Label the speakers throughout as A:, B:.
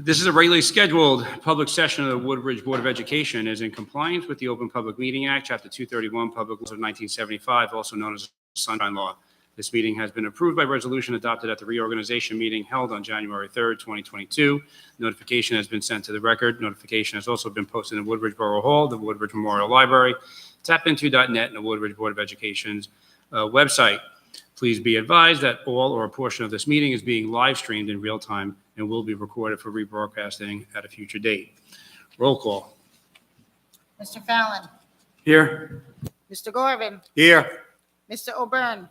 A: This is a regularly scheduled public session of the Woodbridge Board of Education, is in compliance with the Open Public Meeting Act, Chapter 231, Public Laws of 1975, also known as the Sunshine Law. This meeting has been approved by resolution adopted at the reorganization meeting held on January 3rd, 2022. Notification has been sent to the record. Notification has also been posted in Woodbridge Borough Hall, the Woodbridge Memorial Library, tapinto.net, and the Woodbridge Board of Education's website. Please be advised that all or a portion of this meeting is being live streamed in real time and will be recorded for rebroadcasting at a future date. Roll call.
B: Mr. Fallon,
A: Here.
B: Mr. Garvin,
A: Here.
B: Mr. O'Byrne,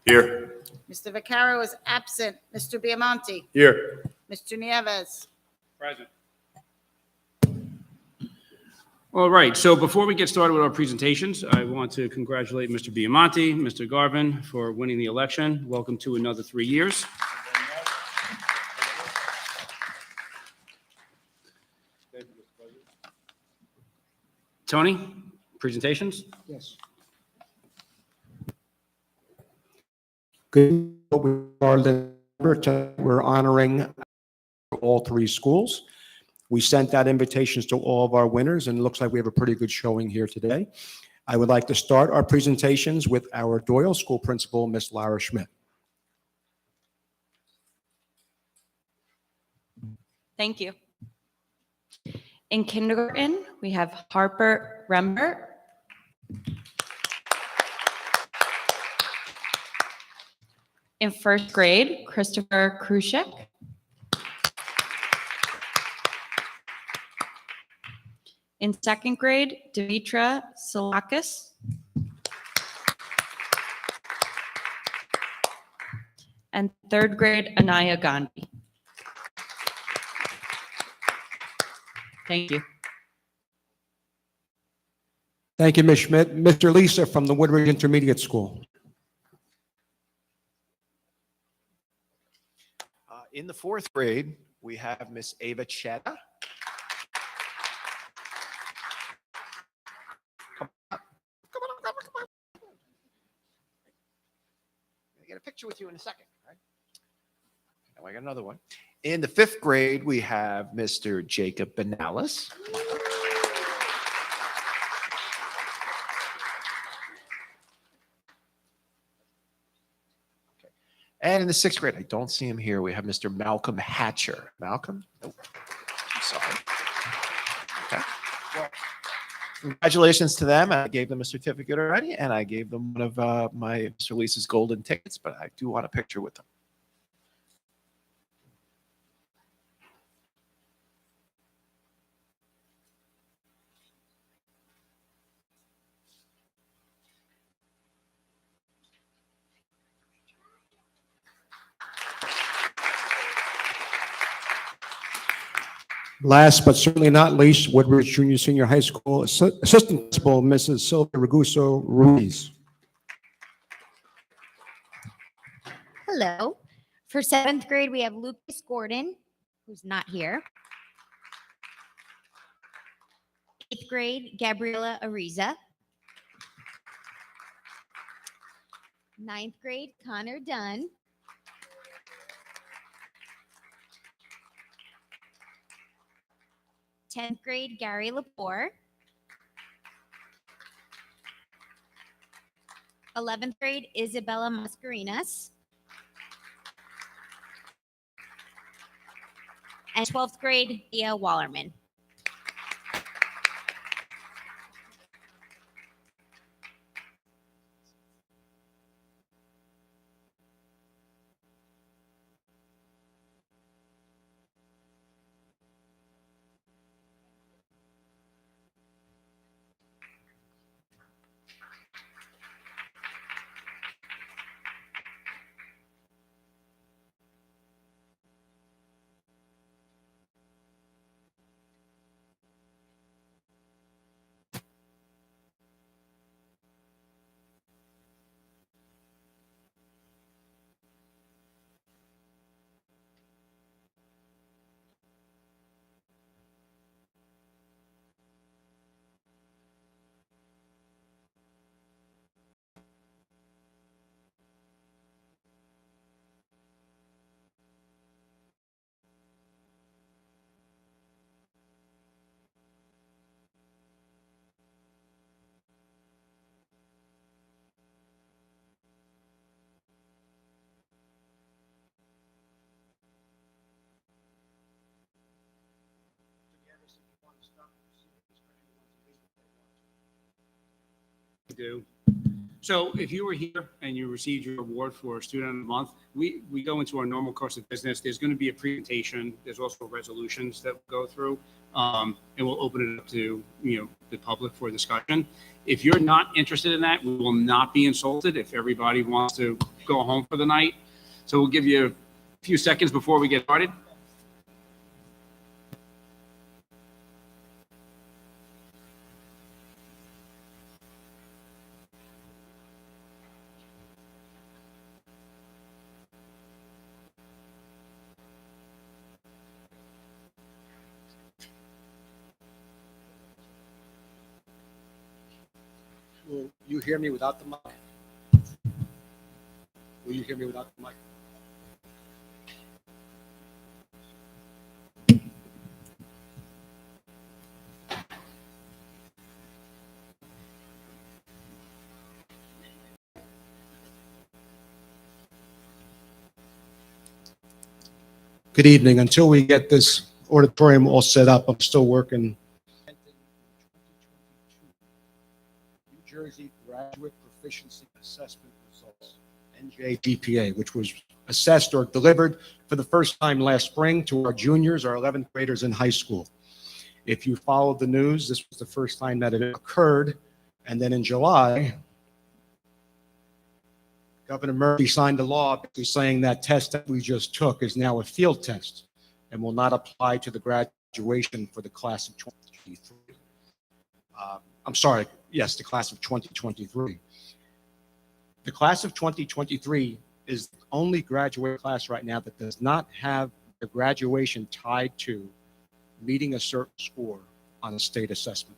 A: Here.
B: Mr. Vaccaro is absent, Mr. Biamonte,
A: Here.
B: Mr. Nieves.
A: Present. All right, so before we get started with our presentations, I want to congratulate Mr. Biamonte, Mr. Garvin for winning the election. Welcome to another 3 years. Tony, presentations?
C: Yes. Good. We're honoring all three schools. We sent out invitations to all of our winners, and it looks like we have a pretty good showing here today. I would like to start our presentations with our Doyle School Principal, Miss Lara Schmidt.
D: Thank you. In kindergarten, we have Harper Rembert. In first grade, Christopher Krushik. In second grade, Devitra Salakis. And third grade, Anaya Gandhi. Thank you.
C: Thank you, Ms. Schmidt. Mr. Lisa from the Woodbridge Intermediate School.
E: In the fourth grade, we have Miss Ava Chetta. Come on. I'll get a picture with you in a second, right? Now I got another one. In the fifth grade, we have Mr. Jacob Benalis. And in the sixth grade, I don't see him here, we have Mr. Malcolm Hatcher. Malcolm? Nope. I'm sorry. Okay. Well, congratulations to them. I gave them a certificate already, and I gave them one of my Mr. Lisa's golden tickets, but I do want a picture with them.
C: Last but certainly not least, Woodbridge Junior Senior High School Assistant Principal, Mrs. Sylvia Raguso Ruiz.
F: Hello. For seventh grade, we have Lucas Gordon, who's not here. Eighth grade, Gabriela Ariza. Ninth grade, Connor Dunn. 10th grade, Gary Lepore. 11th grade, Isabella Mascarinas. And 12th grade, Thea Wallerman.
A: do. So if you were here and you received your award for Student of the Month, we go into our normal course of business. There's going to be a presentation. There's also resolutions that we'll go through, and we'll open it up to, the public for discussion. If you're not interested in that, we will not be insulted if everybody wants to go home for the night. So we'll give you a few seconds before we get started.
C: Will you hear me without the mic? Will you hear me without the mic? Good evening. Until we get this auditorium all set up, I'm still working. New Jersey Graduate Proficiency Assessment Results, NJGPA, which was assessed or delivered for the first time last spring to our juniors, our 11th graders in high school. If you followed the news, this was the first time that it occurred. And then in July, Governor Murphy signed a law basically saying that test that we just took is now a field test and will not apply to the graduation for the class of 2023. The class of 2023. The class of 2023 is the only graduate class right now that does not have the graduation tied to meeting a certain score on a state assessment.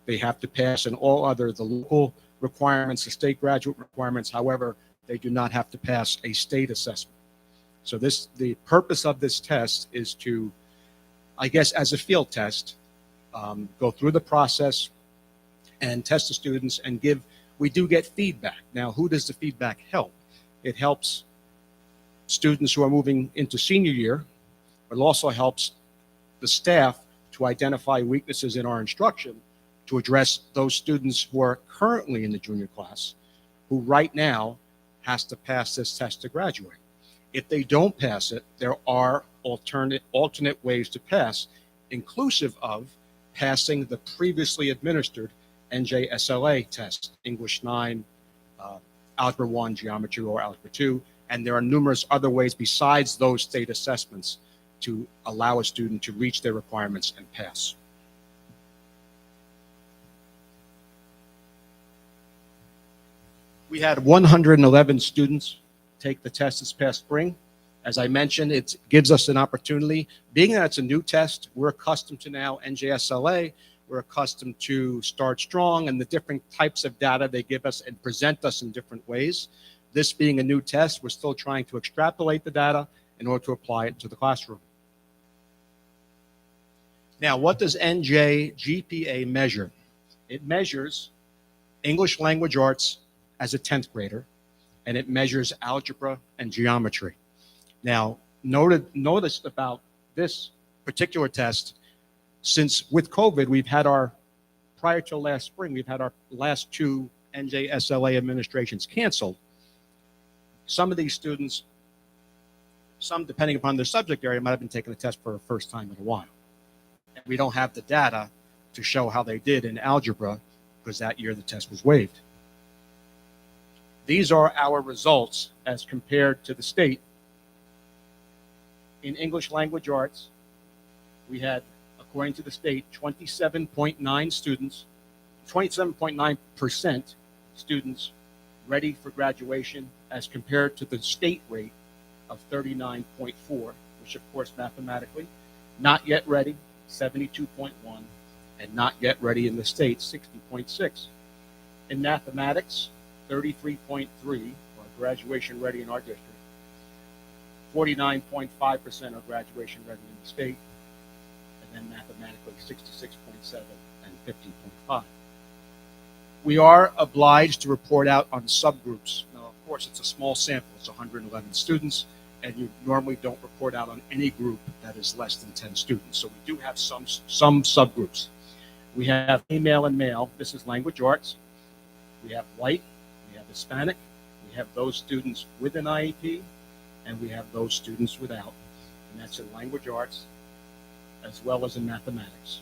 C: They have to pass the local requirements, the state graduate requirements. However, they do not have to pass a state assessment. So the purpose of this test is to, I guess, as a field test, go through the process and test the students and we do get feedback. Now, who does the feedback help? It helps students who are moving into senior year, but it also helps the staff to identify weaknesses in our instruction to address those students who are currently in the junior class, who right now has to pass this test to graduate. If they don't pass it, there are alternate ways to pass, inclusive of passing the previously administered NJSLA test, English 9, Algebra 1, Geometry, or Algebra 2, and there are numerous other ways besides those state assessments to allow a student to reach their requirements and pass. We had 111 students take the test this past spring. As I mentioned, it gives us an opportunity. Being that it's a new test, we're accustomed to now NJSLA, we're accustomed to Start Strong and the different types of data they give us and present us in different ways. This being a new test, we're still trying to extrapolate the data in order to apply it to the classroom. Now, what does NJGPA measure? It measures English Language Arts as a 10th grader, and it measures algebra and geometry. Now, notice about this particular test, since with COVID, prior to last spring, we've had our last two NJSLA administrations canceled. Some of these students, some depending upon their subject area, might have been taking the test for the first time in a while. And we don't have the data to show how they did in algebra because that year the test was waived. These are our results as compared to the state. In English Language Arts, we had, according to the state, 27.9% students ready for graduation as compared to the state rate of 39.4, which of course mathematically, not yet ready, 72.1, and not yet ready in the state, 60.6. In mathematics, 33.3 are graduation ready in our district. 49.5% are graduation ready in the state, and then mathematically 66.7 and 50.5. We are obliged to report out on subgroups. Now, of course, it's a small sample. It's 111 students, and you normally don't report out on any group that is less than 10 students. So we do have some subgroups. We have female and male. This is language arts.
G: We have white, we have Hispanic, we have those students with an IEP, and we have those students without. And that's in language arts as well as in mathematics.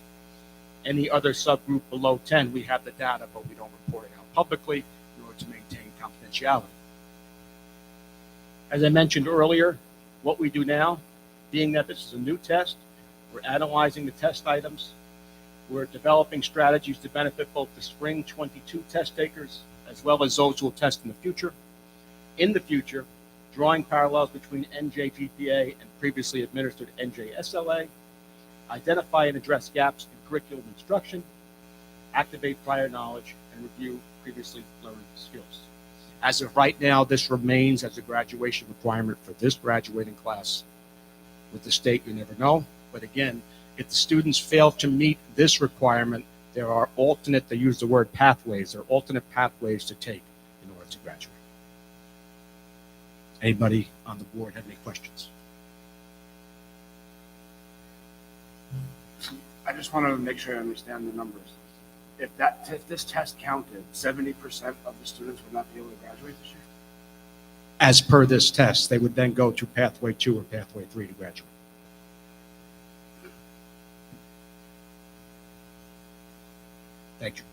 G: Any other subgroup below 10, we have the data, but we don't report it out publicly in order to maintain confidentiality. As I mentioned earlier, what we do now, being that this is a new test, we're analyzing the test items. We're developing strategies to benefit both the spring 22 test takers as well as those who will test in the future. In the future, drawing parallels between NJGPA and previously administered NJSLA, identify and address gaps in curriculum instruction, activate prior knowledge, and review previously learned skills. As of right now, this remains as a graduation requirement for this graduating class. With the state, you never know. But again, if the students fail to meet this requirement, there are alternate, they use the word pathways, there are alternate pathways to take in order to graduate. Anybody on the board have any questions?
A: I just want to make sure I understand the numbers. If this test counted, 70% of the students would not be able to graduate this year?
G: As per this test, they would then go to pathway 2 or pathway 3 to graduate. Thank you.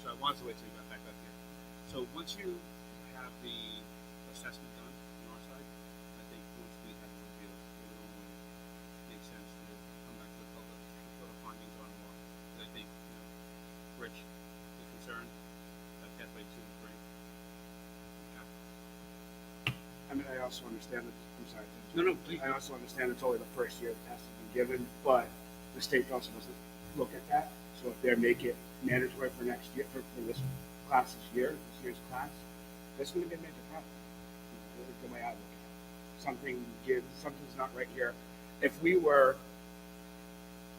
A: So I wanted to wait till you got back up here. So once you have the assessment done on our side, I think once we have the review, it will only make sense to come back to the public and put our findings on more. Because I think, Rich is concerned that pathway 2 and 3. Okay.
H: I mean, I also understand that, I'm sorry.
A: No, please.
H: I also understand it's only the first year the test has been given, but the state also doesn't look at that. So if they make it mandatory for next year, for this class this year's class, that's going to be a major problem. The way I look at it. Something's not right here. If we were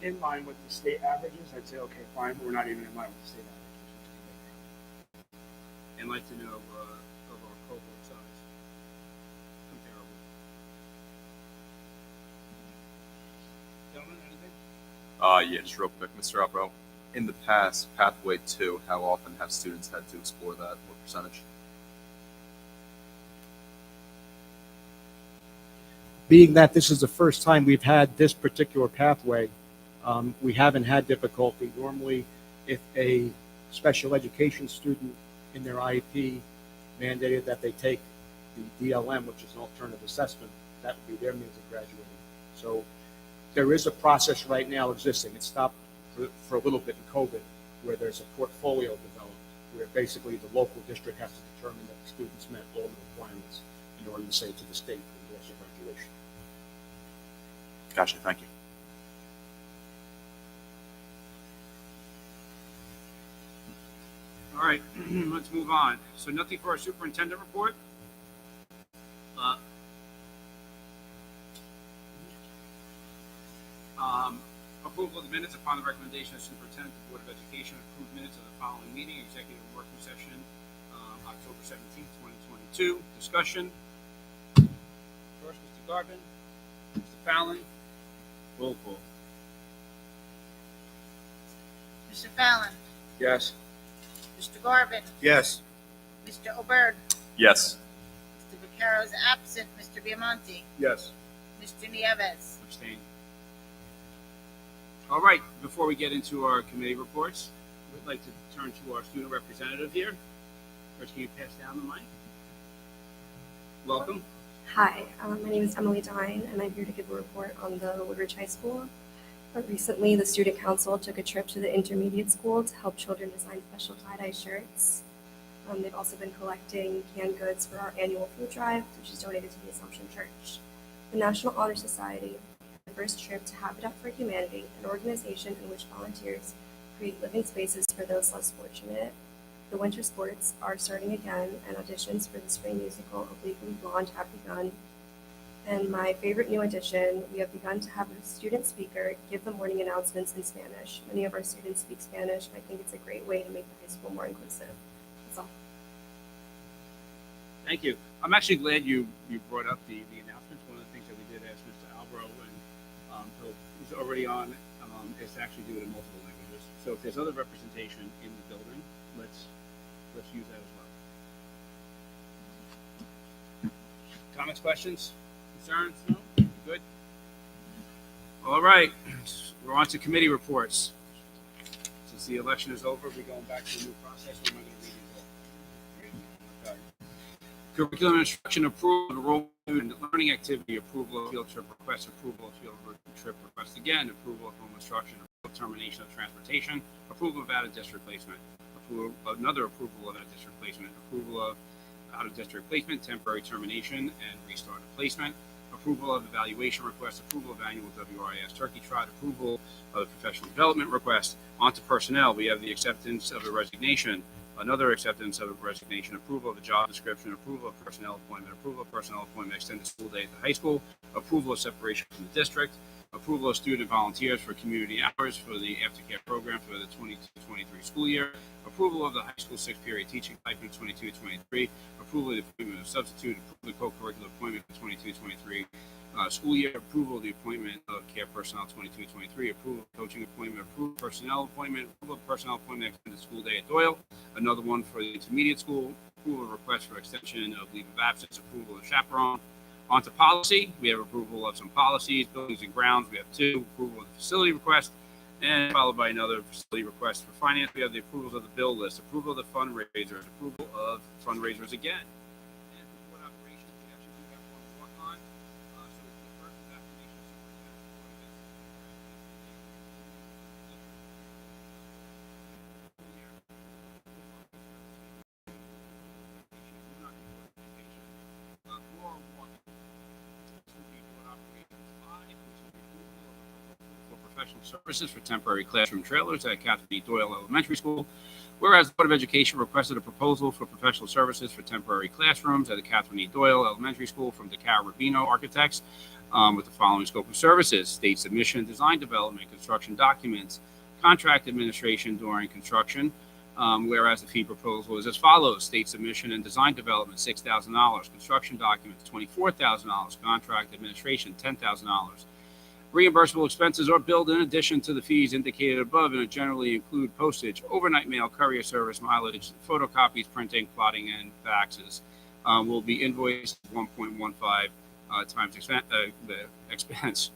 H: in line with the state averages, I'd say, okay, fine, but we're not even in line with the state averages.
A: And like to know of our cohort size comparable. Gentlemen, anything?
I: Yeah, just real quick, Mr. Oppo. In the past, Pathway 2, how often have students had to explore that? What percentage?
G: Being that this is the first time we've had this particular pathway, we haven't had difficulty. Normally, if a special education student in their IEP mandated that they take the DLM, which is an alternative assessment, that would be their means of graduating. So there is a process right now existing. It stopped for a little bit in COVID, where there's a portfolio developed, where basically the local district has to determine that the students met all the requirements in order to say to the state to endorse a graduation.
I: Gotcha, thank you.
A: All right, let's move on. So nothing for our superintendent report. Approval of the minutes upon the recommendation of superintendent, the Board of Education approved minutes of the following meeting, executive working session, October 17th, 2022. Discussion. First, Mr. Garvin, Mr. Fallon, roll call.
B: Mr. Fallon,
A: Yes.
B: Mr. Garvin,
A: Yes.
B: Mr. O'Byrne,
I: Yes.
B: Mr. Vaccaro is absent, Mr. Biamonte,
A: Yes.
B: Mr. Nieves.
A: Abstain. All right, before we get into our committee reports, we'd like to turn to our student representative here. First, can you pass down the mic? Welcome.
J: Hi, my name is Emily Dine, and I'm here to give a report on the Woodridge High School. Recently, the Student Council took a trip to the intermediate school to help children design special tie-dye shirts. They've also been collecting canned goods for our annual food drive, which is donated to the Assumption Church. The National Honor Society had the first trip to Habitat for Humanity, an organization in which volunteers create living spaces for those less fortunate. The winter sports are starting again, and auditions for the spring musical of Legally Blonde have begun. And my favorite new addition, we have begun to have a student speaker give the morning announcements in Spanish. Many of our students speak Spanish, and I think it's a great way to make the high school more inclusive. That's all.
A: Thank you. I'm actually glad you brought up the announcements. One of the things that we did ask Mr. Albro, and who's already on, is to actually do it in multiple languages. So if there's other representation in the building, let's use that as well. Comments, questions, concerns? No? Good. All right. We're on to committee reports. Since the election is over, we're going back to the new process. What am I going to read these all? Okay. Curriculum and instruction approval, enrollment and learning activity approval of field trip request, approval of field trip request again, approval of home instruction, termination of transportation, approval of out-of-district placement, another approval of out-of-district placement, approval of out-of-district placement, temporary termination, and restart of placement, approval of evaluation request, approval of annual WRIS turkey trot, approval of professional development request. On to personnel, we have the acceptance of a resignation, another acceptance of a resignation, approval of a job description, approval of personnel appointment, extended school day at the high school, approval of separation from the district, approval of student volunteers for community hours for the aftercare program for the 22-23 school year, approval of the high school 6th period teaching stipend 22-23, approval of the appointment of substitute, approval of co-curricular appointment for 22-23 school year, approval of the appointment of care personnel 22-23, approval of coaching appointment, approval of personnel appointment extended school day at Doyle, another one for the intermediate school, approval of request for extension of leave of absence, approval of chaperone. On to policy, we have approval of some policies, buildings and grounds, we have 2, approval of the facility request, and followed by another facility request for finance. We have the approvals of the bill list, approval of the fundraisers, approval of fundraisers again. And for board operations, we actually do have one walk on. So the first is affirmation of professional services for temporary classroom trailers at Catherine E. Doyle Elementary School. Whereas the Board of Education requested a proposal for professional services for temporary classrooms at the Catherine E. Doyle Elementary School from DeCara Rubino Architects with the following scope of services: state submission, design development, construction documents, contract administration during construction. Whereas the fee proposal is as follows: state submission and design development, $6,000, construction documents, $24,000, contract administration, $10,000. Reimbursable expenses are billed in addition to the fees indicated above and generally include postage, overnight mail, courier service, mileage, photocopies, printing, plotting, and faxes. Will be invoiced 1.15 times the expense.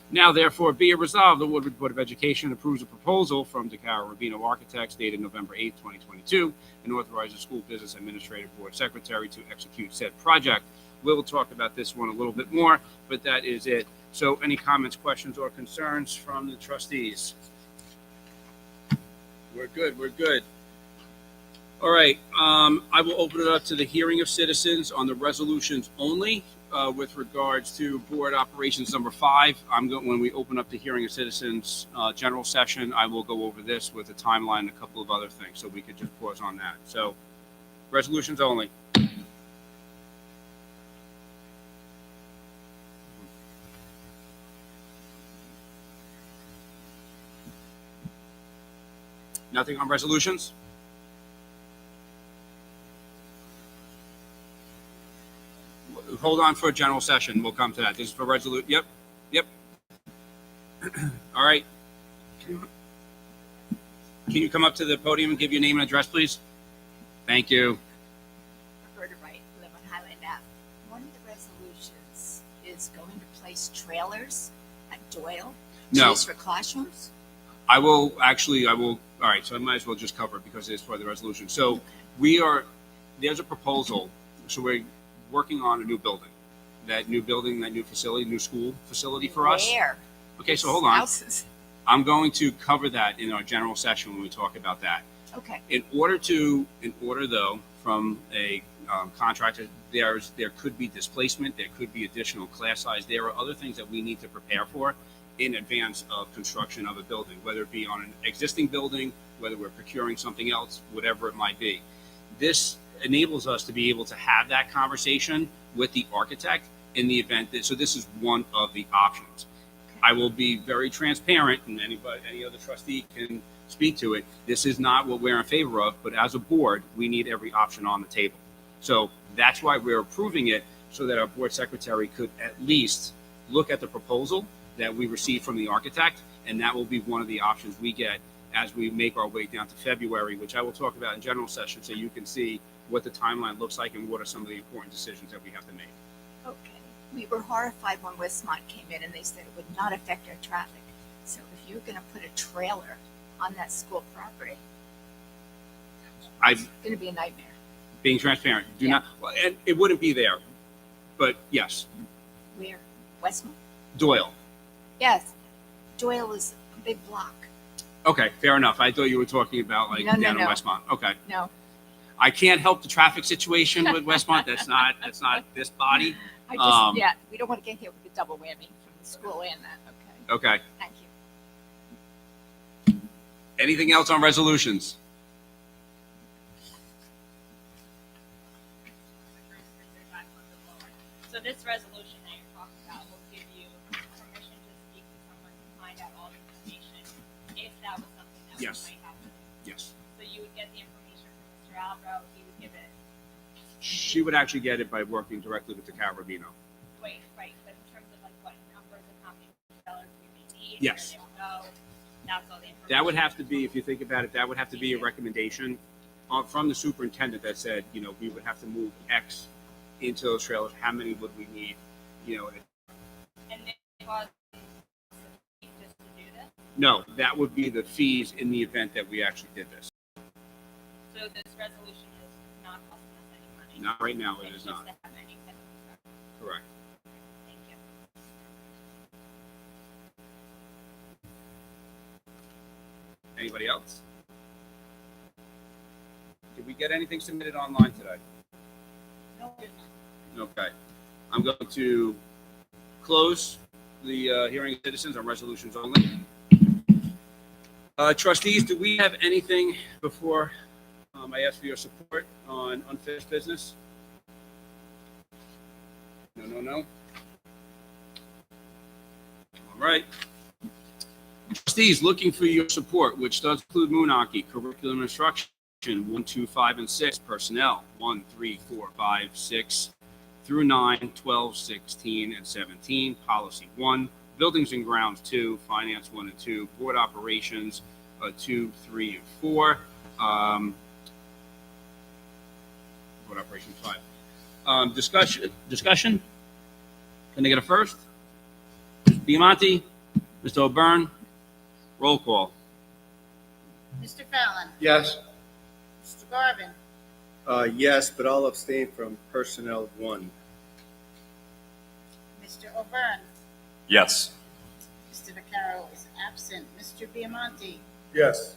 A: Now, therefore, be it resolved, the Woodbridge Board of Education approves a proposal from DeCara Rubino Architects dated November 8, 2022, and authorizes School Business Administrative Board Secretary to execute said project. We'll talk about this one a little bit more, but that is it. So any comments, questions, or concerns from the trustees? We're good. All right, I will open it up to the hearing of citizens on the resolutions only. With regards to board operations number 5, when we open up the hearing of citizens general session, I will go over this with a timeline and a couple of other things, so we could just pause on that. So resolutions only. Nothing on resolutions? Hold on for a general session. We'll come to that. This is for resolution. Yep. All right. Can you come up to the podium and give your name and address, please? Thank you.
K: Roberta Wright, live on Highland Ave. One of the resolutions is going to place trailers at Doyle.
A: No.
K: Used for classrooms?
A: I will. All right. So I might as well just cover it because it's for the resolution. So there's a proposal. So we're working on a new building, that new facility, new school facility for us.
K: Where?
A: Okay, so hold on.
K: Houses.
A: I'm going to cover that in our general session when we talk about that.
K: Okay.
A: In order though, from a contractor, there could be displacement, there could be additional class size. There are other things that we need to prepare for in advance of construction of a building, whether it be on an existing building, whether we're procuring something else, whatever it might be. This enables us to be able to have that conversation with the architect in the event that, so this is one of the options. I will be very transparent, and any other trustee can speak to it. This is not what we're in favor of, but as a board, we need every option on the table. So that's why we're approving it, so that our board secretary could at least look at the proposal that we received from the architect, and that will be one of the options we get as we make our way down to February, which I will talk about in general session, so you can see what the timeline looks like and what are some of the important decisions that we have to make.
K: Okay. We were horrified when Westmont came in and they said it would not affect our traffic. So if you're going to put a trailer on that school property, it's going to be a nightmare.
A: Being transparent, do not, well, and it wouldn't be there, but yes,
K: Where? Westmont?
A: Doyle.
K: Yes. Doyle is a big block.
A: Okay, fair enough. I thought you were talking about like
K: No,
A: down in
K: no.
A: Westmont. Okay.
K: No.
A: I can't help the traffic situation with Westmont. That's not this body.
K: I just, yeah, we don't want to get hit with a double whammy from the school and that. Okay.
A: Okay.
K: Thank you.
A: Anything else on resolutions?
D: So this resolution that you're talking about will give you permission to speak to someone to find out all the information if that was something that
A: Yes.
D: we might have to do.
A: Yes.
D: So you would get the information from Mr. Albro, he would give it,
A: She would actually get it by working directly with the Carabino.
D: right, but in terms of like what numbers and how many sellers we may need,
A: Yes.
D: where they will go, that's all the information.
A: That would have to be, if you think about it, that would have to be a recommendation from the superintendent that said, we would have to move X into those trailers. How many would we need?
D: And then cause just to do this.
A: No, that would be the fees in the event that we actually did this.
D: So this resolution is not costing us any money.
A: Not right now, it
D: It's
A: is
D: just
A: not.
D: to have any type of discussion.
A: Correct.
D: Thank you.
A: Anybody else? Did we get anything submitted online today?
B: No.
A: Okay. I'm going to close the hearing of citizens on resolutions only. Trustees, do we have anything before I ask for your support on unfinished business? No. All right. Trustees, looking for your support, which does include Moonaki, curriculum instruction, 1, 2, 5, and 6, personnel, 1, 3, 4, 5, 6, through 9, 12, 16, and 17, policy 1, buildings and grounds 2, finance 1 and 2, board operations 2, 3, and 4, board operations 5. Discussion? Can I get a first? Mr. Diamante, Mr. O'Byrne, roll call.
B: Mr. Fallon,
L: Yes.
B: Mr. Garvin,
L: Yes, but I'll abstain from personnel 1.
B: Mr. O'Byrne,
I: Yes.
B: Mr. Vaccaro is absent. Mr. Biamonte,
L: Yes.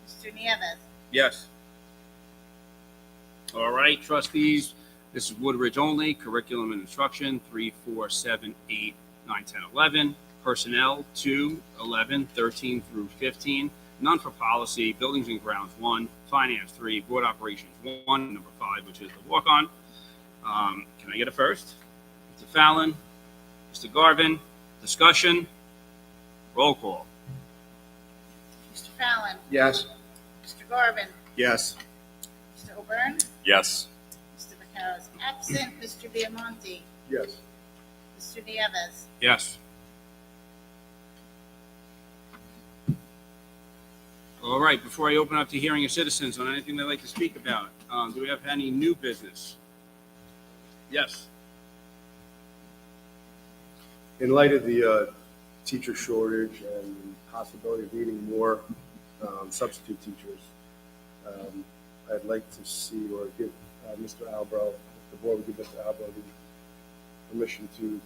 B: Mr. Nieves,
A: Yes. All right, trustees, this is Woodridge only, curriculum and instruction, 3, 4, 7, 8, 9, 10, 11, personnel, 2, 11, 13 through 15, none for policy, buildings and grounds, 1, finance, 3, board operations, 1, number 5, which is the walk-on. Can I get a first? Mr. Fallon, Mr. Garvin, discussion, roll call.
B: Mr. Fallon,
L: Yes.
B: Mr. Garvin,
L: Yes.
B: Mr. O'Byrne,
I: Yes.
B: Mr. Vaccaro is absent. Mr. Biamonte,
L: Yes.
B: Mr. Nieves,
A: Yes. All right, before I open up to hearing of citizens on anything they'd like to speak about, do we have any new business? Yes.
L: In light of the teacher shortage and possibility of needing more substitute teachers, I'd like to see or give Mr. Albro, if the board would give Mr. Albro the permission to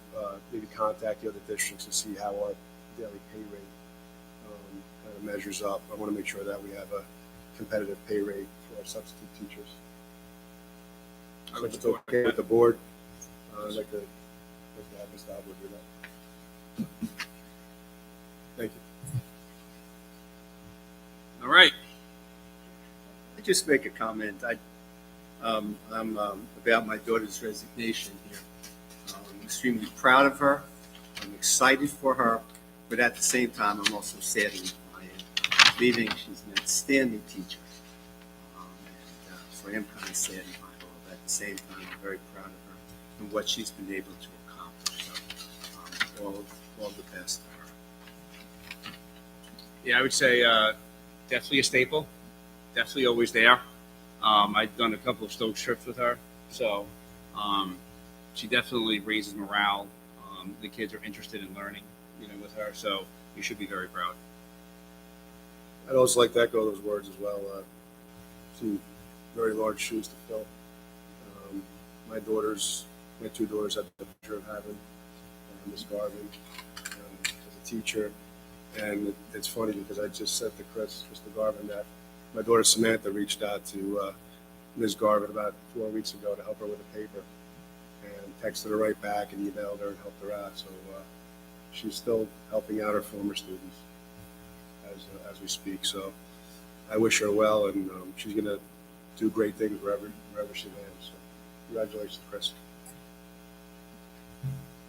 L: maybe contact the other districts to see how our daily pay rate kind of measures up. I want to make sure that we have a competitive pay rate for our substitute teachers. So if it's okay with the board, I'd like to have Mr. Albro do that.
M: just make a comment. I'm about my daughter's resignation here. I'm extremely proud of her. I'm excited for her, but at the same time, I'm also saddened by it. Leaving, she's an outstanding teacher. So I am kind of saddened by her, but at the same time, I'm very proud of her and what she's been able to accomplish. So all the best to her.
A: Yeah, I would say definitely a staple. Definitely always there. I've done a couple of Stokes trips with her, so she definitely raises morale. The kids are interested in learning, with her, so you should be very proud.
L: I'd also like to echo those words as well. Some very large shoes to fill. My two daughters had the pleasure of having Ms. Garvin as a teacher. And it's funny because I just said to Mr. Garvin, that my daughter Samantha reached out to Ms. Garvin about 4 weeks ago to help her with a paper, and texted her right back and emailed her and helped her out. So she's still helping out her former students as we speak. So I wish her well, and she's going to do great things wherever she lands. So congratulations, Chris.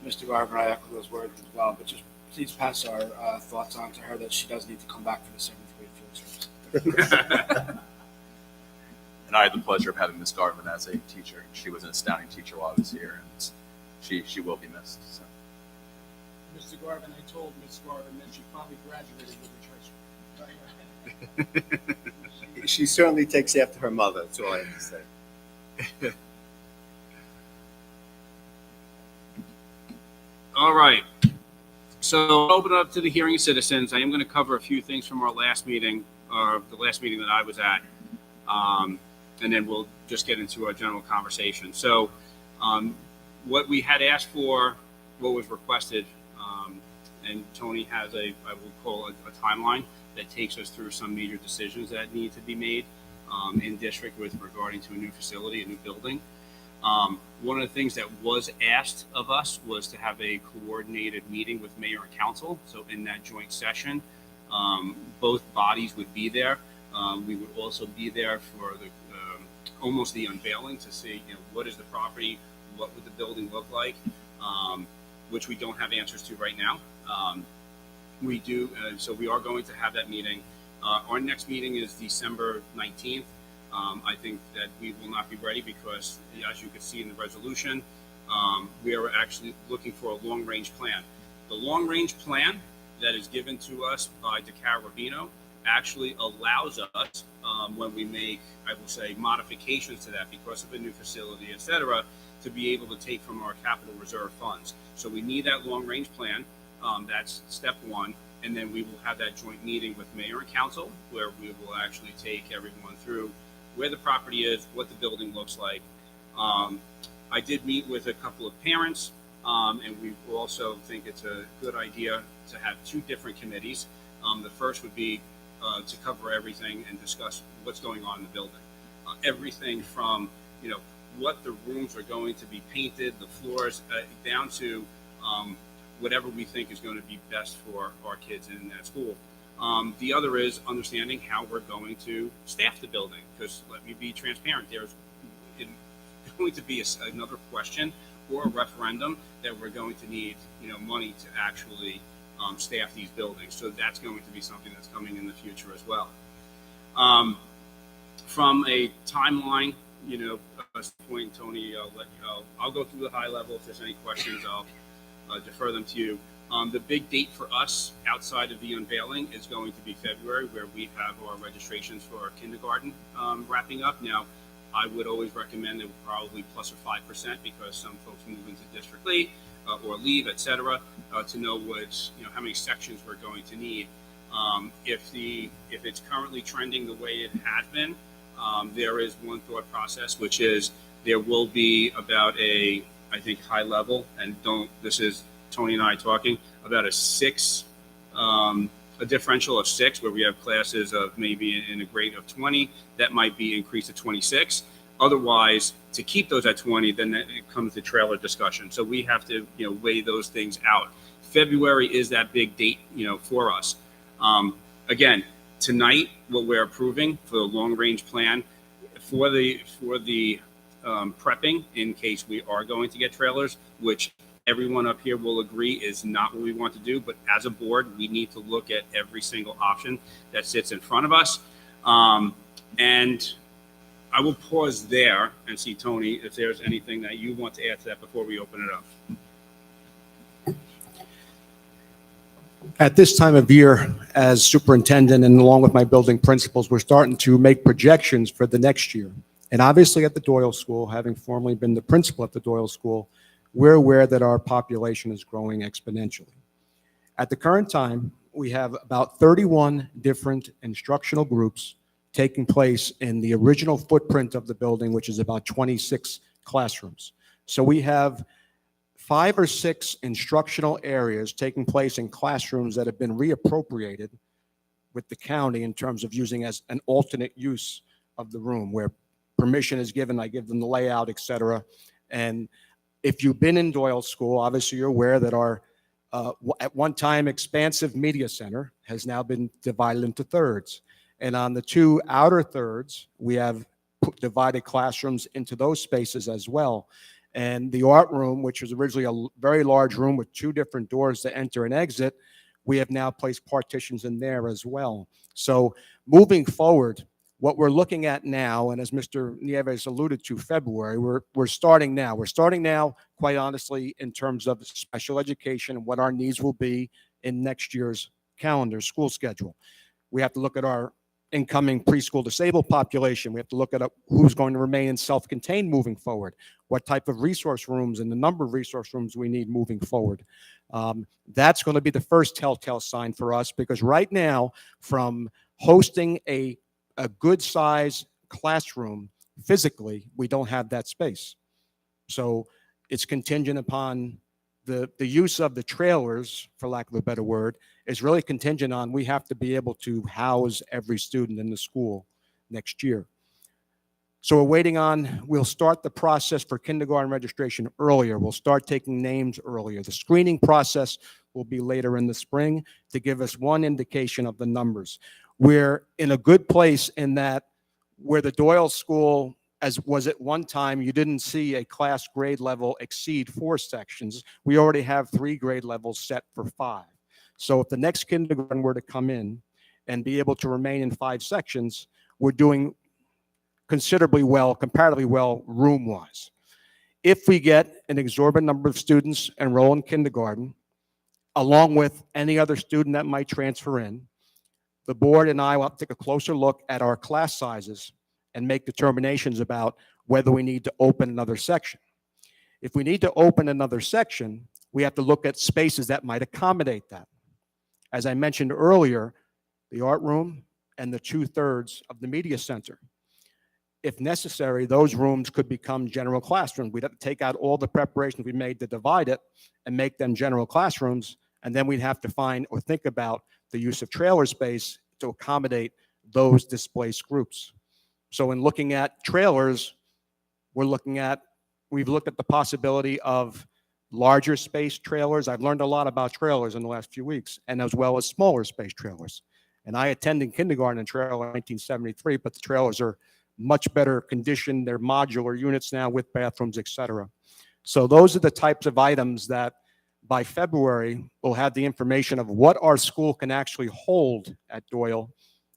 H: Mr. Garvin, I echo those words as well, but just please pass our thoughts on to her that she does need to come back for the 7th grade field service.
I: And I had the pleasure of having Miss Garvin as a teacher. She was an astounding teacher while I was here, and she will be missed. So.
G: Mr. Garvin, I told Ms. Garvin that she probably graduated with her high school.
M: She certainly takes after her mother. That's all I have to say.
A: All right. So I'll open it up to the hearing of citizens. I am going to cover a few things from our last meeting, or the last meeting that I was at, and then we'll just get into a general conversation. So what we had asked for, what was requested, and Tony has I would call a timeline that takes us through some major decisions that need to be made in district with regarding to a new facility, a new building. One of the things that was asked of us was to have a coordinated meeting with mayor and council. So in that joint session, both bodies would be there. We would also be there for the almost the unveiling to see, what is the property, what would the building look like, which we don't have answers to right now. We do, so we are going to have that meeting. Our next meeting is December 19th. I think that we will not be ready because, as you can see in the resolution, we are actually looking for a long-range plan. The long-range plan that is given to us by DeCara Ravino actually allows us, when we make, I will say, modifications to that because of a new facility, et cetera, to be able to take from our capital reserve funds. So we need that long-range plan. That's step one. And then we will have that joint meeting with mayor and council where we will actually take everyone through where the property is, what the building looks like. I did meet with a couple of parents, and we also think it's a good idea to have two different committees. The first would be to cover everything and discuss what's going on in the building. Everything from, what the rooms are going to be painted, the floors, down to whatever we think is going to be best for our kids in that school. The other is understanding how we're going to staff the building, because let me be transparent, there's going to be another question or a referendum that we're going to need money to actually staff these buildings. So that's going to be something that's coming in the future as well. From a timeline, point, Tony, I'll go through the high level. If there's any questions, I'll defer them to you. The big date for us outside of the unveiling is going to be February, where we have our registrations for our kindergarten wrapping up. Now, I would always recommend that we're probably plus or 5% because some folks move into District late or leave, et cetera, to know how many sections we're going to need. If it's currently trending the way it has been, there is one thought process, which is there will be about I think high level, and this is Tony and I talking about a differential of 6, where we have classes of maybe in a grade of 20 that might be increased to 26. Otherwise, to keep those at 20, then it comes to trailer discussion. So we have to weigh those things out. February is that big date for us. Again, Tonight, what we're approving for the long-range plan for the prepping in case we are going to get trailers, which everyone up here will agree is not what we want to do. But as a board, we need to look at every single option that sits in front of us. And I will pause there and see, Tony, if there's anything that you want to add to that before we open it up.
C: At this time of year, as superintendent and along with my building principals, we're starting to make projections for the next year. And obviously at the Doyle School, having formerly been the principal at the Doyle School, we're aware that our population is growing exponentially. At the current time, we have about 31 different instructional groups taking place in the original footprint of the building, which is about 26 classrooms. So we have 5 or 6 instructional areas taking place in classrooms that have been reappropriated with the county in terms of using as an alternate use of the room where permission is given. I give them the layout, et cetera. And if you've been in Doyle School, obviously you're aware that our at one time expansive media center has now been divided into thirds. And on the 2 outer thirds, we have divided classrooms into those spaces as well. And the art room, which was originally a very large room with 2 different doors to enter and exit, we have now placed partitions in there as well. So moving forward, what we're looking at now, and as Mr. Nieves alluded to, February, we're starting now. We're starting now, quite honestly, in terms of special education and what our needs will be in next year's calendar, school schedule. We have to look at our incoming preschool disabled population. We have to look at who's going to remain in self-contained moving forward, what type of resource rooms and the number of resource rooms we need moving forward. That's going to be the first telltale sign for us, because right now, from hosting a good size classroom physically, we don't have that space. So it's contingent upon the use of the trailers, for lack of a better word, is really contingent on we have to be able to house every student in the school next year. So we're waiting on, we'll start the process for kindergarten registration earlier. We'll start taking names earlier. The screening process will be later in the spring to give us one indication of the numbers. We're in a good place in that where the Doyle School, as was at one time, you didn't see a class grade level exceed 4 sections. We already have 3 grade levels set for 5. So if the next kindergarten were to come in and be able to remain in 5 sections, we're doing considerably well, comparatively well, room-wise. If we get an exorbitant number of students enroll in kindergarten, along with any other student that might transfer in, the board and I will have to take a closer look at our class sizes and make determinations about whether we need to open another section. If we need to open another section, we have to look at spaces that might accommodate that. As I mentioned earlier, the art room and the 2/3 of the media center. If necessary, those rooms could become general classrooms. We'd have to take out all the preparations we made to divide it and make them general classrooms, and then we'd have to find or think about the use of trailer space to accommodate those displaced groups. So in looking at trailers, we've looked at the possibility of larger space trailers. I've learned a lot about trailers in the last few weeks, and as well as smaller space trailers. And I attended kindergarten in trailer in 1973, but the trailers are much better conditioned. They're modular units now with bathrooms, et cetera. So those are the types of items that by February, we'll have the information of what our school can actually hold at Doyle,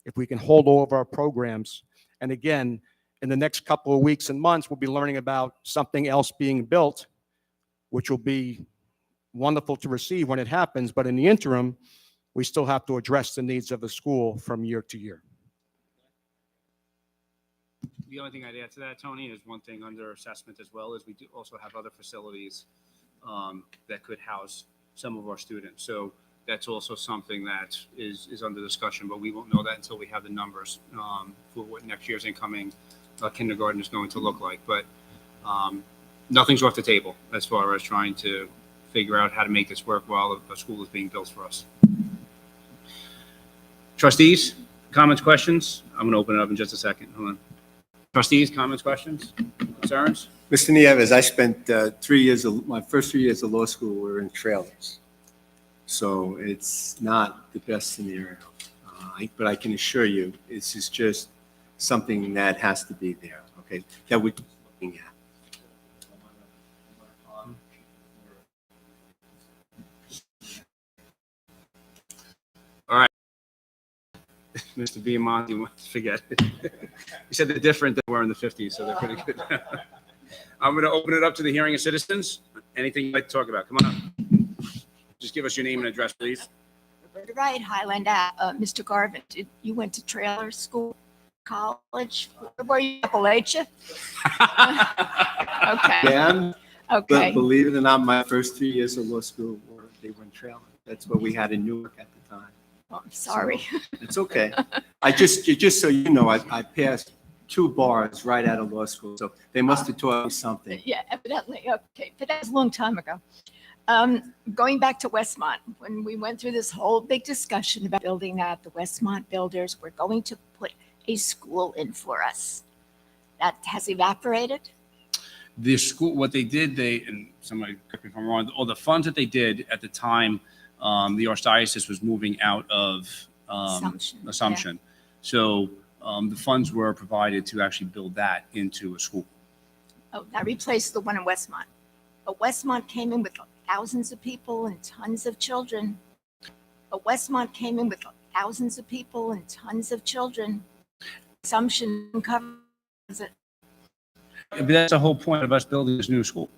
C: if we can hold all of our programs. And again, in the next couple of weeks and months, we'll be learning about something else being built, which will be wonderful to receive when it happens. But in the interim, we still have to address the needs of the school from year to year.
A: The only thing I'd add to that, Tony, is one thing under assessment as well, is we do also have other facilities that could house some of our students. So that's also something that is under discussion, but we won't know that until we have the numbers for what next year's incoming kindergarten is going to look like. But nothing's off the table as far as trying to figure out how to make this work while a school is being built for us. Trustees, comments, questions? I'm going to open it up in just a second. Hold on. Trustees, comments, questions, concerns?
M: Mr. Nieves, I spent my first 3 years of law school were in trailers. So it's not the best scenario. but I can assure you, this is just something that has to be there, okay? That we're looking at.
A: Mr. Biamonte, forget it. You said they're different than we're in the 50s, so they're pretty good. I'm going to open it up to the hearing of citizens. Anything you'd like to talk about? Come on up. Just give us your name and address, please.
K: Roberta Wright, Highland Ave. Mr. Garvin, you went to trailer school, college? Where were you, Appalachia? Okay,
M: Dan, but
K: okay.
M: believe it or not, my first 3 years of law school they were in trailer. That's what we had in Newark at the time.
K: Oh, I'm sorry.
M: So, it's okay. Just so you know, I passed 2 bars right out of law school, so they must have taught me something.
K: Yeah, evidently. Okay, but that was a long time ago. Going back to Westmont, when we went through this whole big discussion about building that, the Westmont builders were going to put a school in for us. That has evaporated.
A: The school, what they did, and somebody correct me if I'm wrong, all the funds that they did at the time, the Archdiocese was moving out of Assumption. So the funds were provided to actually build that into a school.
K: Oh, that replaced the one in Westmont. But Westmont came in with thousands of people and tons of children. Assumption covers it.
A: But that's the whole point of us building this new school.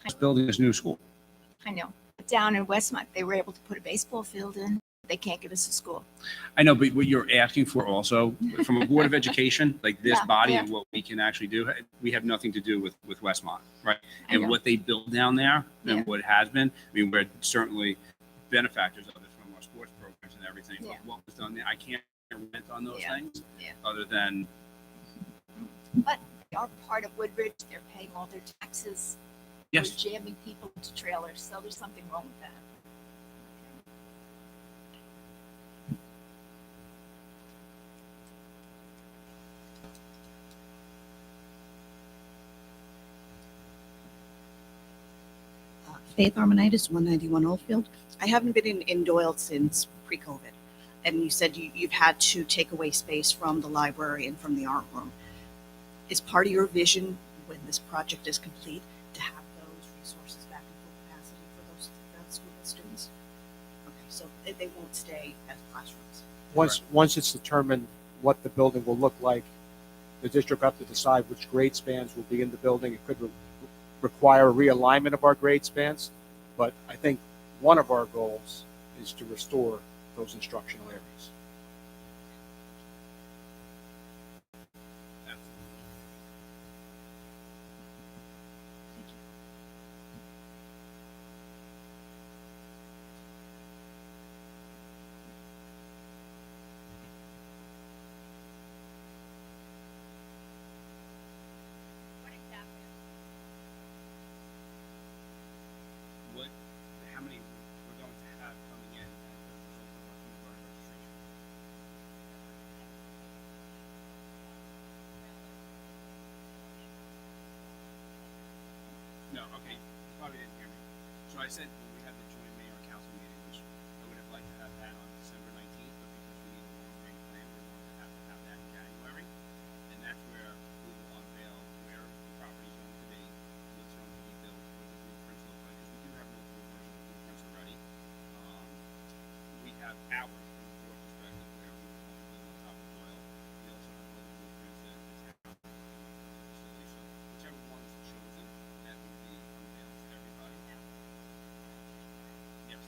K: I know. Down in Westmont, they were able to put a baseball field in. They can't give us a school.
A: I know, but what you're asking for also, from a Board of Education, like this
K: Yeah,
A: body
K: yeah.
A: and what we can actually do, we have nothing to do with Westmont, right?
K: I
A: And
K: know.
A: what they build down there
K: Yeah.
A: and what it has been, I mean, we're certainly benefactors of it from our sports programs and everything.
K: Yeah.
A: But what was done there, I can't rent on those
K: Yeah.
A: things,
K: Yeah.
A: other than,
K: But they are part of Woodridge. They're paying all their taxes.
A: yes.
K: We're jamming people into trailers, so there's something wrong with that.
N: Faith Armonitis, 191 Oldfield. I haven't been in Doyle since pre-COVID. And you said you've had to take away space from the library and from the art room. Is part of your vision when this project is complete to have those resources back in full capacity for those students? Okay, so they won't stay as classrooms.
E: Once it's determined what the building will look like, the district will have to decide which grade spans will be in the building. It could require a realignment of our grade spans, but I think one of our goals is to restore those instructional areas.
A: What, how many we're going to have coming in as a result of our kindergarten registration? No, okay, you probably didn't hear me. So I said when we had the joint mayor and council meeting, which I would have liked to have that on December 19th, but because we need a long-range plan, we're going to have that in January. And that's where we will unveil where the property is going to be, what's going to be built, what the blueprints look like, because we do have multiple versions of blueprints already. We have ours from the board perspective where we want to build on top of Doyle. We also have other blueprints that the town facility. So whichever one is chosen, that will be unveiled to everybody. Yes.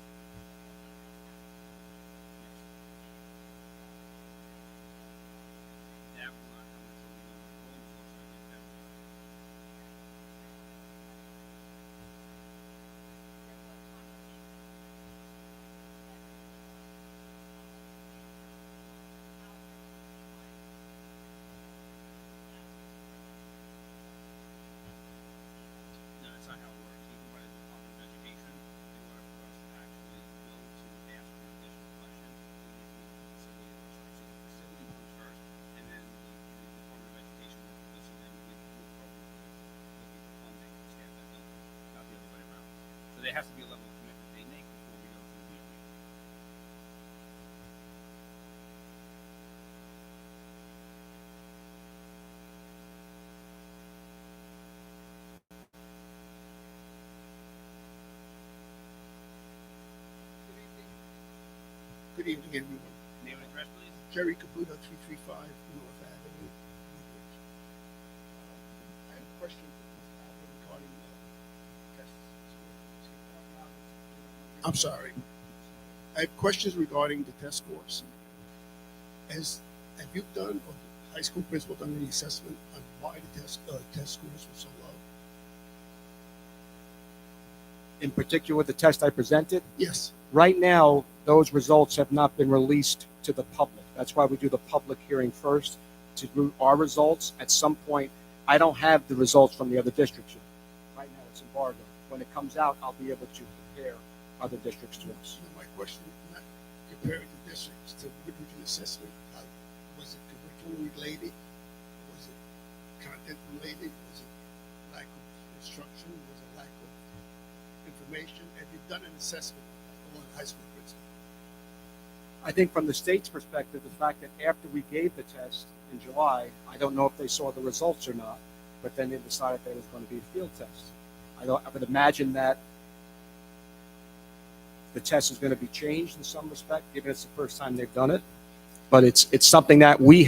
A: That will not come until we know what the Williams looks like in February. No, that's not how it works. Even by the Department of Education, in order for us to actually go to ask for additional questions, we need to meet the facility first. So the facility comes first, and then the Department of Education works with us, and then we appropriately looking for funding to staff that building, not the other way around. So there has to be a level of commitment they make before we go to the DOE.
H: Good evening, everyone.
A: Name and address, please.
H: Jerry Caputo, 335 North Avenue. I have a question regarding tests. I'm sorry. I have questions regarding the test scores. Have you done, or the high school principal done any assessment on why the test scores were so low?
C: In particular, the test I presented,
H: Yes.
C: right now, those results have not been released to the public. That's why we do the public hearing first to do our results. At some point, I don't have the results from the other districts yet. Right now, it's embargoed. When it comes out, I'll be able to compare other districts to us.
H: My question, not comparing the districts to Woodridge assessment, was it curriculum related? Was it content related? Was it lack of instruction? Was it lack of information? Have you done an assessment on high school principal?
C: I think from the state's perspective, the fact that after we gave the test in July, I don't know if they saw the results or not, but then they decided that it was going to be a field test. I would imagine that the test is going to be changed in some respect, given it's the first time they've done it. But it's something that we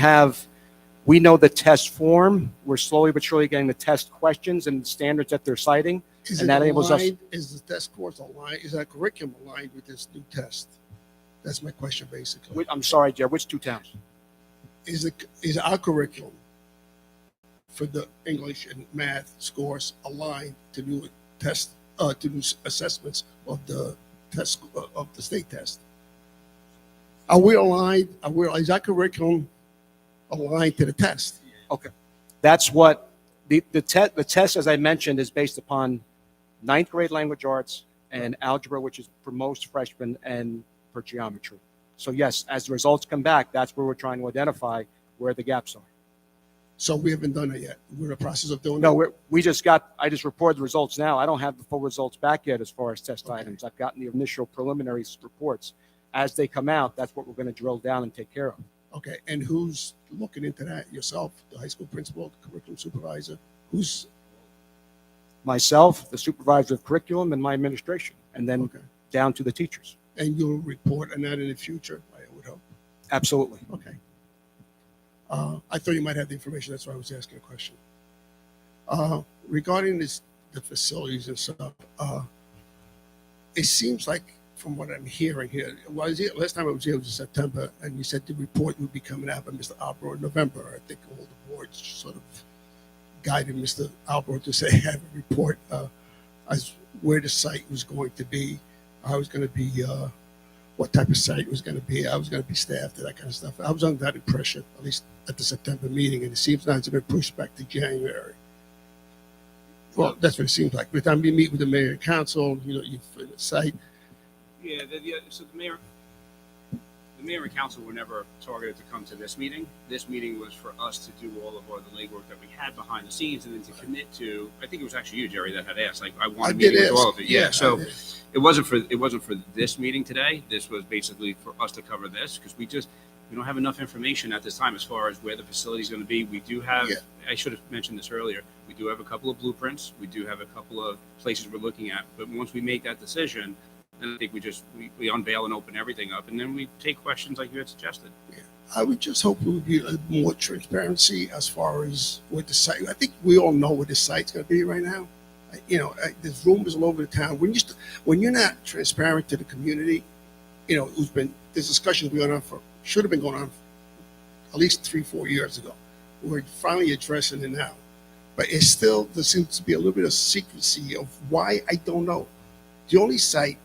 C: know the test form. We're slowly but surely getting the test questions and standards that they're citing.
H: Is
C: and
H: it
C: that enables us.
H: aligned? Is the test course aligned? Is that curriculum aligned with this new test? That's my question, basically.
C: I'm sorry, Jared, which two towns?
H: Is our curriculum for the English and math scores aligned to do test to do assessments of the test of the state test? Are we aligned? Is our curriculum aligned to the test?
C: Okay, that's what the test, as I mentioned, is based upon ninth grade language arts and algebra, which is for most freshmen, and for geometry. So yes, as the results come back, that's where we're trying to identify where the gaps are.
H: So we haven't done it yet. We're in the process of doing
C: No,
H: it.
C: I just reported the results now. I don't have the full results back yet as far as test items. I've gotten the initial preliminary reports. As they come out, that's what we're going to drill down and take care of.
H: Okay, and who's looking into that? Yourself, the high school principal, the curriculum supervisor? Who's
C: Myself, the supervisor of curriculum, and my administration, and then down to the teachers.
H: and you'll report on that in the future, I would hope.
C: Absolutely.
H: Okay. I thought you might have the information. That's why I was asking a question. Regarding the facilities and stuff, it seems like, from what I'm hearing here, last time I was here was in September, and you said the report would be coming out by Mr. Albro in November. I think all the boards sort of guided Mr. Albro to say have a report as where the site was going to be, how it was going to be, what type of site it was going to be, how it was going to be staffed, that kind of stuff. I was under that impression, at least at the September meeting, and it seems now it's been pushed back to January. Well, that's what it seems like. By the time you meet with the mayor and council, you find the site.
A: Yeah, so the mayor and council were never targeted to come to this meeting. This meeting was for us to do all of the legwork that we had behind the scenes, and then to commit to. I think it was actually you, Jerry, that had asked. Like, I want to meet with all of it. Yeah. So it wasn't for this meeting today. This was basically for us to cover this because we don't have enough information at this time as far as where the facility is going to be. We do have. Yeah. I should have mentioned this earlier. We do have a couple of blueprints. We do have a couple of places we're looking at. But once we make that decision, then I think we unveil and open everything up, and then we take questions like you had suggested.
H: Yeah. I would just hope it would be more transparency as far as what the site. I think we all know where the site's going to be right now. There's rumors all over the town. When you're not transparent to the community, there's discussions should have been going on at least 3-4 years ago. We're finally addressing it now, but there seems to be a little bit of secrecy of why. I don't know. The only site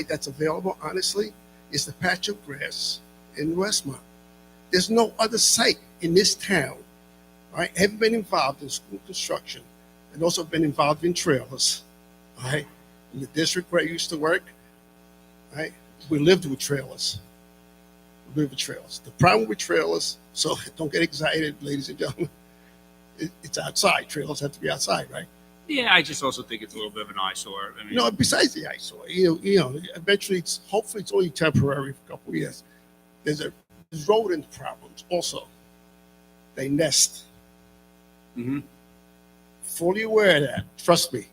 H: that's available, honestly, is the patch of grass in Westmont. There's no other site in this town. All right, I haven't been involved in school construction, and also been involved in trailers. All right, in the district where I used to work, all right, we lived with trailers. The problem with trailers, so don't get excited, ladies and gentlemen. It's outside. Trailers have to be outside, right?
A: Yeah, I just also think it's a little bit of an eyesore. I mean,
H: No, besides the eyesore, eventually hopefully it's only temporary for a couple of years. There's rodent problems also. They nest.
A: Mm-hmm.
H: Fully aware of that. Trust me.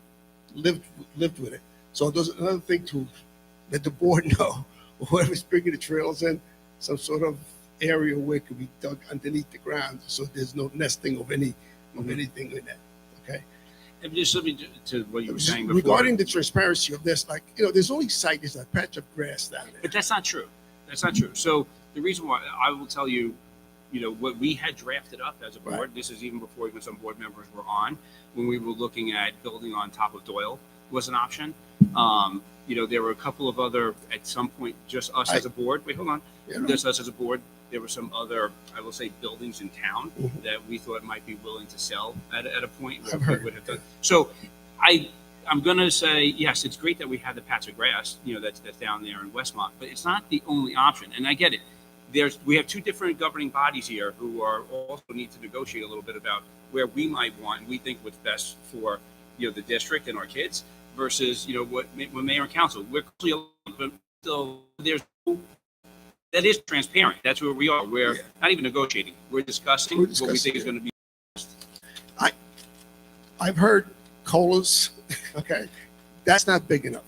H: Lived with it. So there's another thing to let the board know whoever's bringing the trails in, some sort of area where it could be dug underneath the ground, so there's no nesting of anything in that. Okay.
A: And just let me to what you were saying before.
H: Regarding the transparency of this, like, there's only site is a patch of grass down there.
A: But that's not true. That's not true. So the reason why I will tell you, what we had drafted up as a board,
H: Right.
A: this is even before even some board members were on, when we were looking at building on top of Doyle was an option. There were a couple of other, at some point, just us as a board, wait, hold on.
H: Yeah.
A: Just us as a board, there were some other, I will say, buildings in town
H: Mhm.
A: that we thought might be willing to sell at a point where
H: I've
A: we
H: heard.
A: would have done. So I'm going to say, yes, it's great that we have the patch of grass, that's down there in Westmont, but it's not the only option. And I get it. We have two different governing bodies here who are also need to negotiate a little bit about where we might want, and we think what's best for, the district and our kids versus, what mayor and council. We're clearly, but still, that is transparent. That's where we are. We're not even negotiating. We're discussing what we think is going to be.
H: I've heard colas, okay, that's not big enough.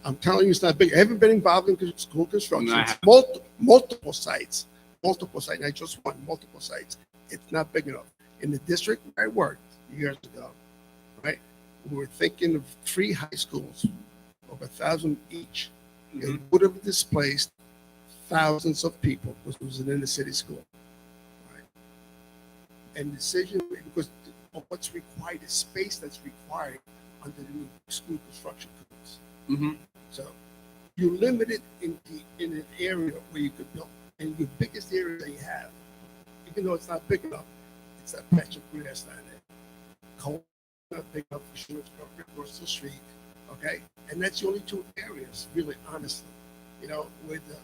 H: I'm telling you, it's not big. I haven't been involved in school construction.
A: No, I
H: It's
A: haven't.
H: multiple sites, I just want multiple sites. It's not big enough. In the district where I worked years ago, right, we were thinking of 3 high schools, over 1,000 each. It would have displaced thousands of people because it was an inner city school. Right? And decision, because of what's required, the space that's required under the new school construction codes.
A: Mm-hmm.
H: So you limit it in an area where you could build, and your biggest area that you have, even though it's not big enough, it's that patch of grass down there. Cold, not big enough for sure, it's going across the street, okay? And that's the only 2 areas, really, honestly. Where the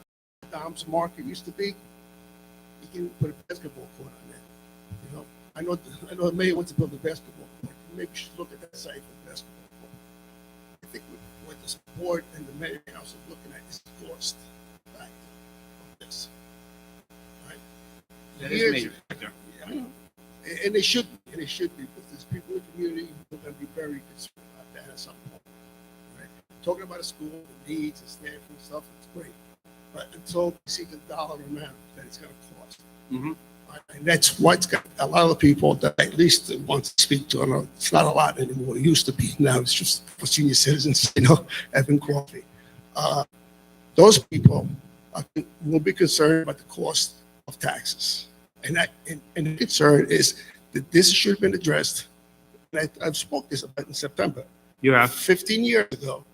H: Dom's Market used to be, you can put a basketball court on there. I know the mayor wants to build a basketball court. Maybe we should look at that site for basketball court. I think what the board and the mayor house are looking at is the cost factor of this. Right?
A: That is a major factor.
H: Yeah, I know. And they should be, because there's people in the community who are going to be very concerned about that at some point. Right? Talking about a school, the needs and staff and stuff, it's great. But until we see the dollar amount that it's going to cost.
A: Mm-hmm.
H: And that's what's got a lot of people that I at least want to speak to. I know it's not a lot anymore. It used to be. Now it's just for senior citizens, having coffee. Those people will be concerned about the cost of taxes. And the concern is that this should have been addressed. And I've spoke this about in September.
A: You have.
H: 15 years ago,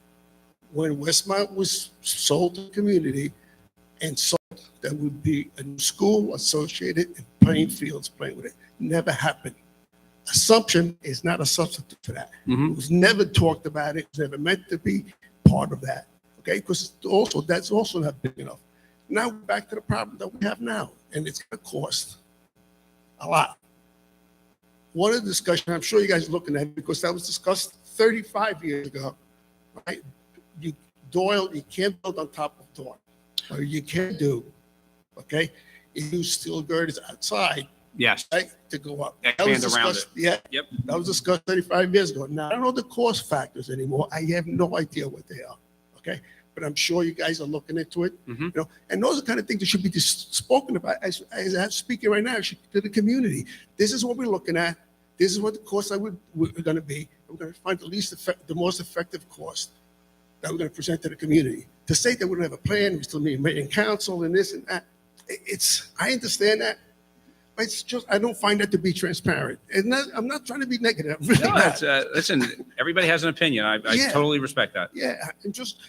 H: when Westmont was sold to the community and sold, there would be a new school associated and playing fields playing with it. Never happened. Assumption is not a substitute for that.
A: Mm-hmm.
H: It was never talked about. It was never meant to be part of that. Okay, because that's also not big enough. Now we're back to the problem that we have now, and it's going to cost a lot. One of the discussion, I'm sure you guys are looking at it, because that was discussed 35 years ago, right? Doyle, you can't build on top of Doyle, or you can't do, okay? You use steel girders outside,
A: Yes.
H: right, to go up.
A: Expand
H: That was
A: around
H: discussed- Yeah,
A: Yep.
H: that was discussed 35 years ago. Now, I don't know the cost factors anymore. I have no idea what they are, okay? But I'm sure you guys are looking into it,
A: Mm-hmm.
H: and those are the kind of things that should be spoken about as I'm speaking right now to the community. This is what we're looking at. This is what the costs we're going to be. We're going to find the most effective cost that we're going to present to the community. To say that we don't have a plan, we still need mayor and council and this and that. I understand that, but it's just, I don't find that to be transparent. And I'm not trying to be negative. I'm really
A: No,
H: not.
A: that's, listen, everybody has an opinion. I
H: Yeah.
A: totally respect that.
H: Yeah, and just,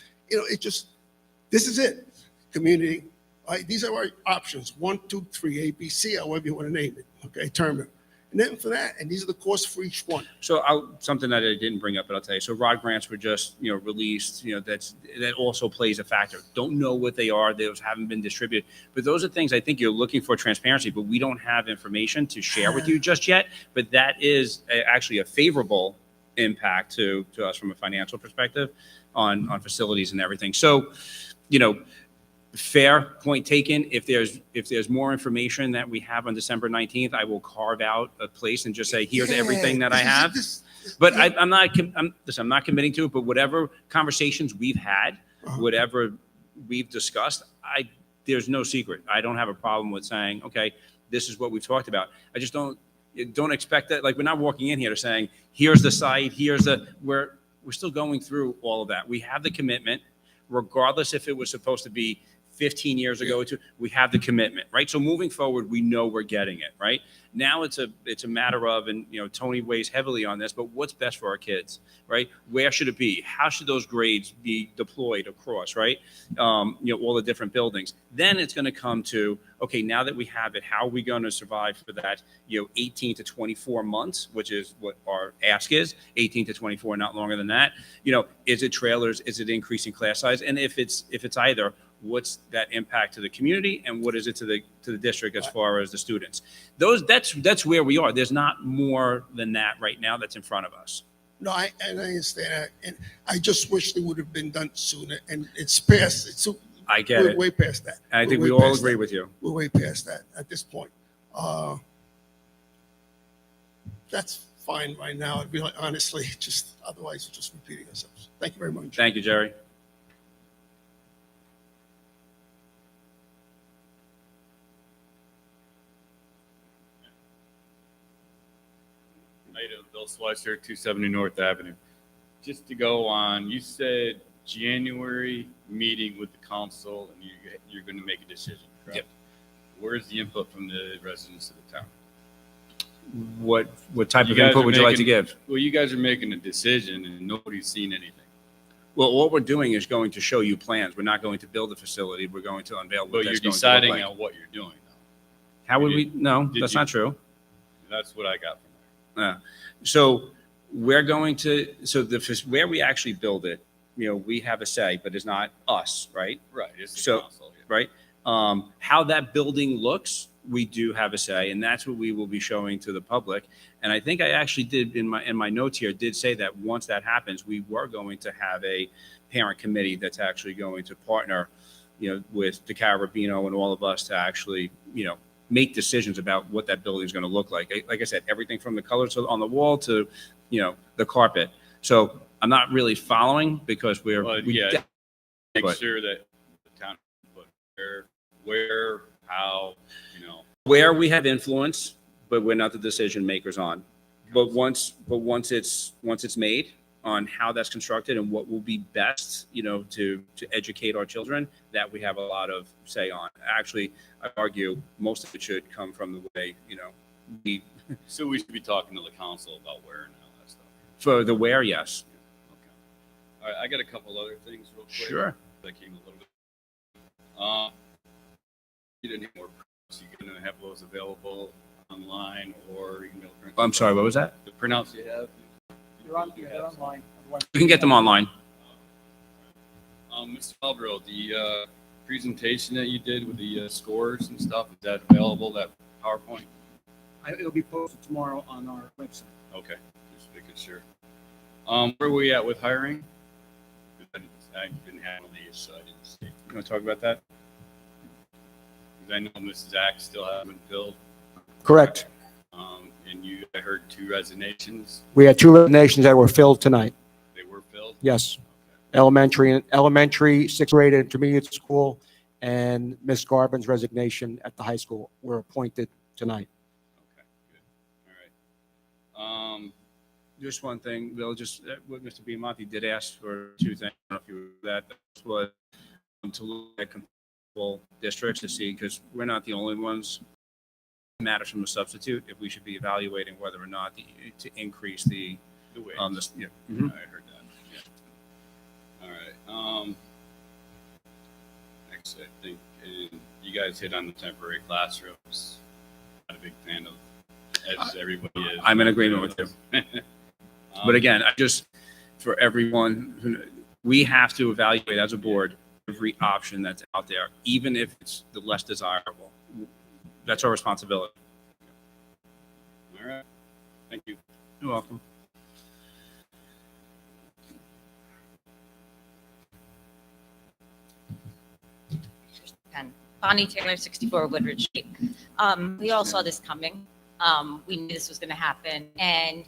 H: this is it, community. All right, these are our options, 1, 2, 3, A, B, C, however you want to name it, okay, term it. And then for that, and these are the costs for each one.
A: So something that I didn't bring up, but I'll tell you. So rod grants were just, released, that also plays a factor. Don't know what they are. Those haven't been distributed, but those are things I think you're looking for transparency, but we don't have information to share with you just yet. But that is actually a favorable impact to us from a financial perspective on facilities and everything. So, fair point taken. If there's more information that we have on December 19th, I will carve out a place and just say, here's everything that I have. But I'm not committing to it, but whatever conversations we've had, whatever, we've discussed, there's no secret. I don't have a problem with saying, okay, this is what we've talked about. I just don't expect that. Like, we're not walking in here saying, here's the site, we're still going through all of that. We have the commitment, regardless if it was supposed to be 15 years ago, we have the commitment, right? So moving forward, we know we're getting it, right? Now it's a matter of, and Tony weighs heavily on this, but what's best for our kids, right? Where should it be? How should those grades be deployed across, right? All the different buildings. Then it's going to come to, okay, now that we have it, how are we going to survive for that, 18 to 24 months, which is what our ask is, 18 to 24, not longer than that. Is it trailers? Is it increasing class size? And if it's either, what's that impact to the community, and what is it to the district as far as the students? That's where we are. There's not more than that right now that's in front of us.
O: No, I understand that, and I just wish it would have been done sooner. And it's past.
A: I get
O: we're
A: it.
O: way past that.
A: And I think we
O: We're way
A: all
O: past
A: agree
O: that.
A: with you.
O: We're way past that at this point. That's fine right now. I'd be honestly, just otherwise, we're just repeating ourselves. Thank you very much.
A: Thank you, Jerry.
P: Bill Schweitzer, 270 North Avenue. Just to go on, you said January meeting with the council, and you're going to make a decision, correct?
A: Yep.
P: Where's the input from the residents of the town?
A: What type of
P: guys
A: input
P: are
A: would you like to
P: making-
A: give?
P: Well, you guys are making a decision, and nobody's seen anything.
A: Well, what we're doing is going to show you plans. We're not going to build a facility. We're going to unveil what
P: But
A: that's
P: you're
A: going
P: deciding
A: to look like.
P: on what you're doing, though.
A: How would we?
P: Did-
A: No,
P: did
A: that's
P: you-
A: not true.
P: That's what I got from there.
A: So we're going to, where we actually build it, we have a say, but it's not us, right?
P: Right, it's the
A: So,
P: council. Yeah.
A: right? How that building looks, we do have a say, and that's what we will be showing to the public. And I think I actually did in my notes here, did say that once that happens, we were going to have a parent committee that's actually going to partner, with DeCara Rubino and all of us to actually, make decisions about what that building is going to look like. Like I said, everything from the colors on the wall to, the carpet. So I'm not really following because
P: But yeah, make
A: but-
P: sure that the town, but where, how,
A: where we have influence, but we're not the decision makers on. But once it's made on how that's constructed and what will be best, to educate our children, that we have a lot of say on. Actually, I argue most of it should come from the way, we,
P: So we should be talking to the council about where and all that stuff.
A: for the where, yes.
P: Okay. All right, I got a couple other things real quick.
A: Sure.
P: That came a little bit. You didn't have more. So you're going to have those available online, or you can go print.
A: I'm sorry, what was that?
P: The printouts you have.
G: They're online.
A: You can get them online.
P: Mr. Albro, the presentation that you did with the scores and stuff, is that available, that PowerPoint?
G: It'll be posted tomorrow on our website.
P: Okay, just making sure. Where are we at with hiring? I didn't have one of these, so I didn't see.
A: You want to talk about that?
P: Because I know Mrs. Axe still hasn't been filled.
C: Correct.
P: And I heard 2 resignations.
C: We had 2 resignations that were filled tonight.
P: They were filled?
C: Yes. Elementary, 6th grade, intermediate school, and Miss Garvin's resignation at the high school were appointed tonight.
P: Okay, good. All right.
A: Just one thing, Bill, what Mr. Biamonte did ask for 2 things. I don't know if you were that was to look at comparable districts to see, because we're not the only ones. It matters from a substitute if we should be evaluating whether or not to increase the
P: wage.
A: Yeah.
P: I heard that. Yeah. All right. Actually, I think you guys hit on the temporary classrooms. Not a big fan of, as everybody is.
A: I'm in agreement with you. But again, for everyone, we have to evaluate as a board every option that's out there, even if it's the less desirable. That's our responsibility.
P: All right. Thank you.
A: You're welcome.
Q: Bonnie Taylor, 64 Woodridge Street. We all saw this coming. We knew this was going to happen. And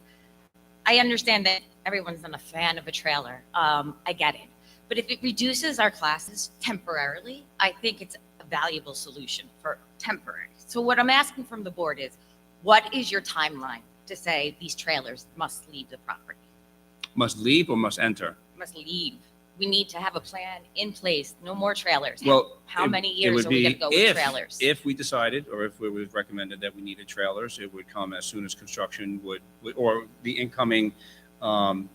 Q: I understand that everyone's not a fan of a trailer. I get it. But if it reduces our classes temporarily, I think it's a valuable solution for temporary. So what I'm asking from the board is, what is your timeline to say these trailers must leave the property?
A: Must leave or must enter?
Q: Must leave. We need to have a plan in place. No more trailers.
A: Well,
Q: How many
A: it
Q: years
A: would
Q: are we going to
A: be
Q: go with trailers?
A: If we decided, or if it was recommended that we needed trailers, it would come as soon as construction or the incoming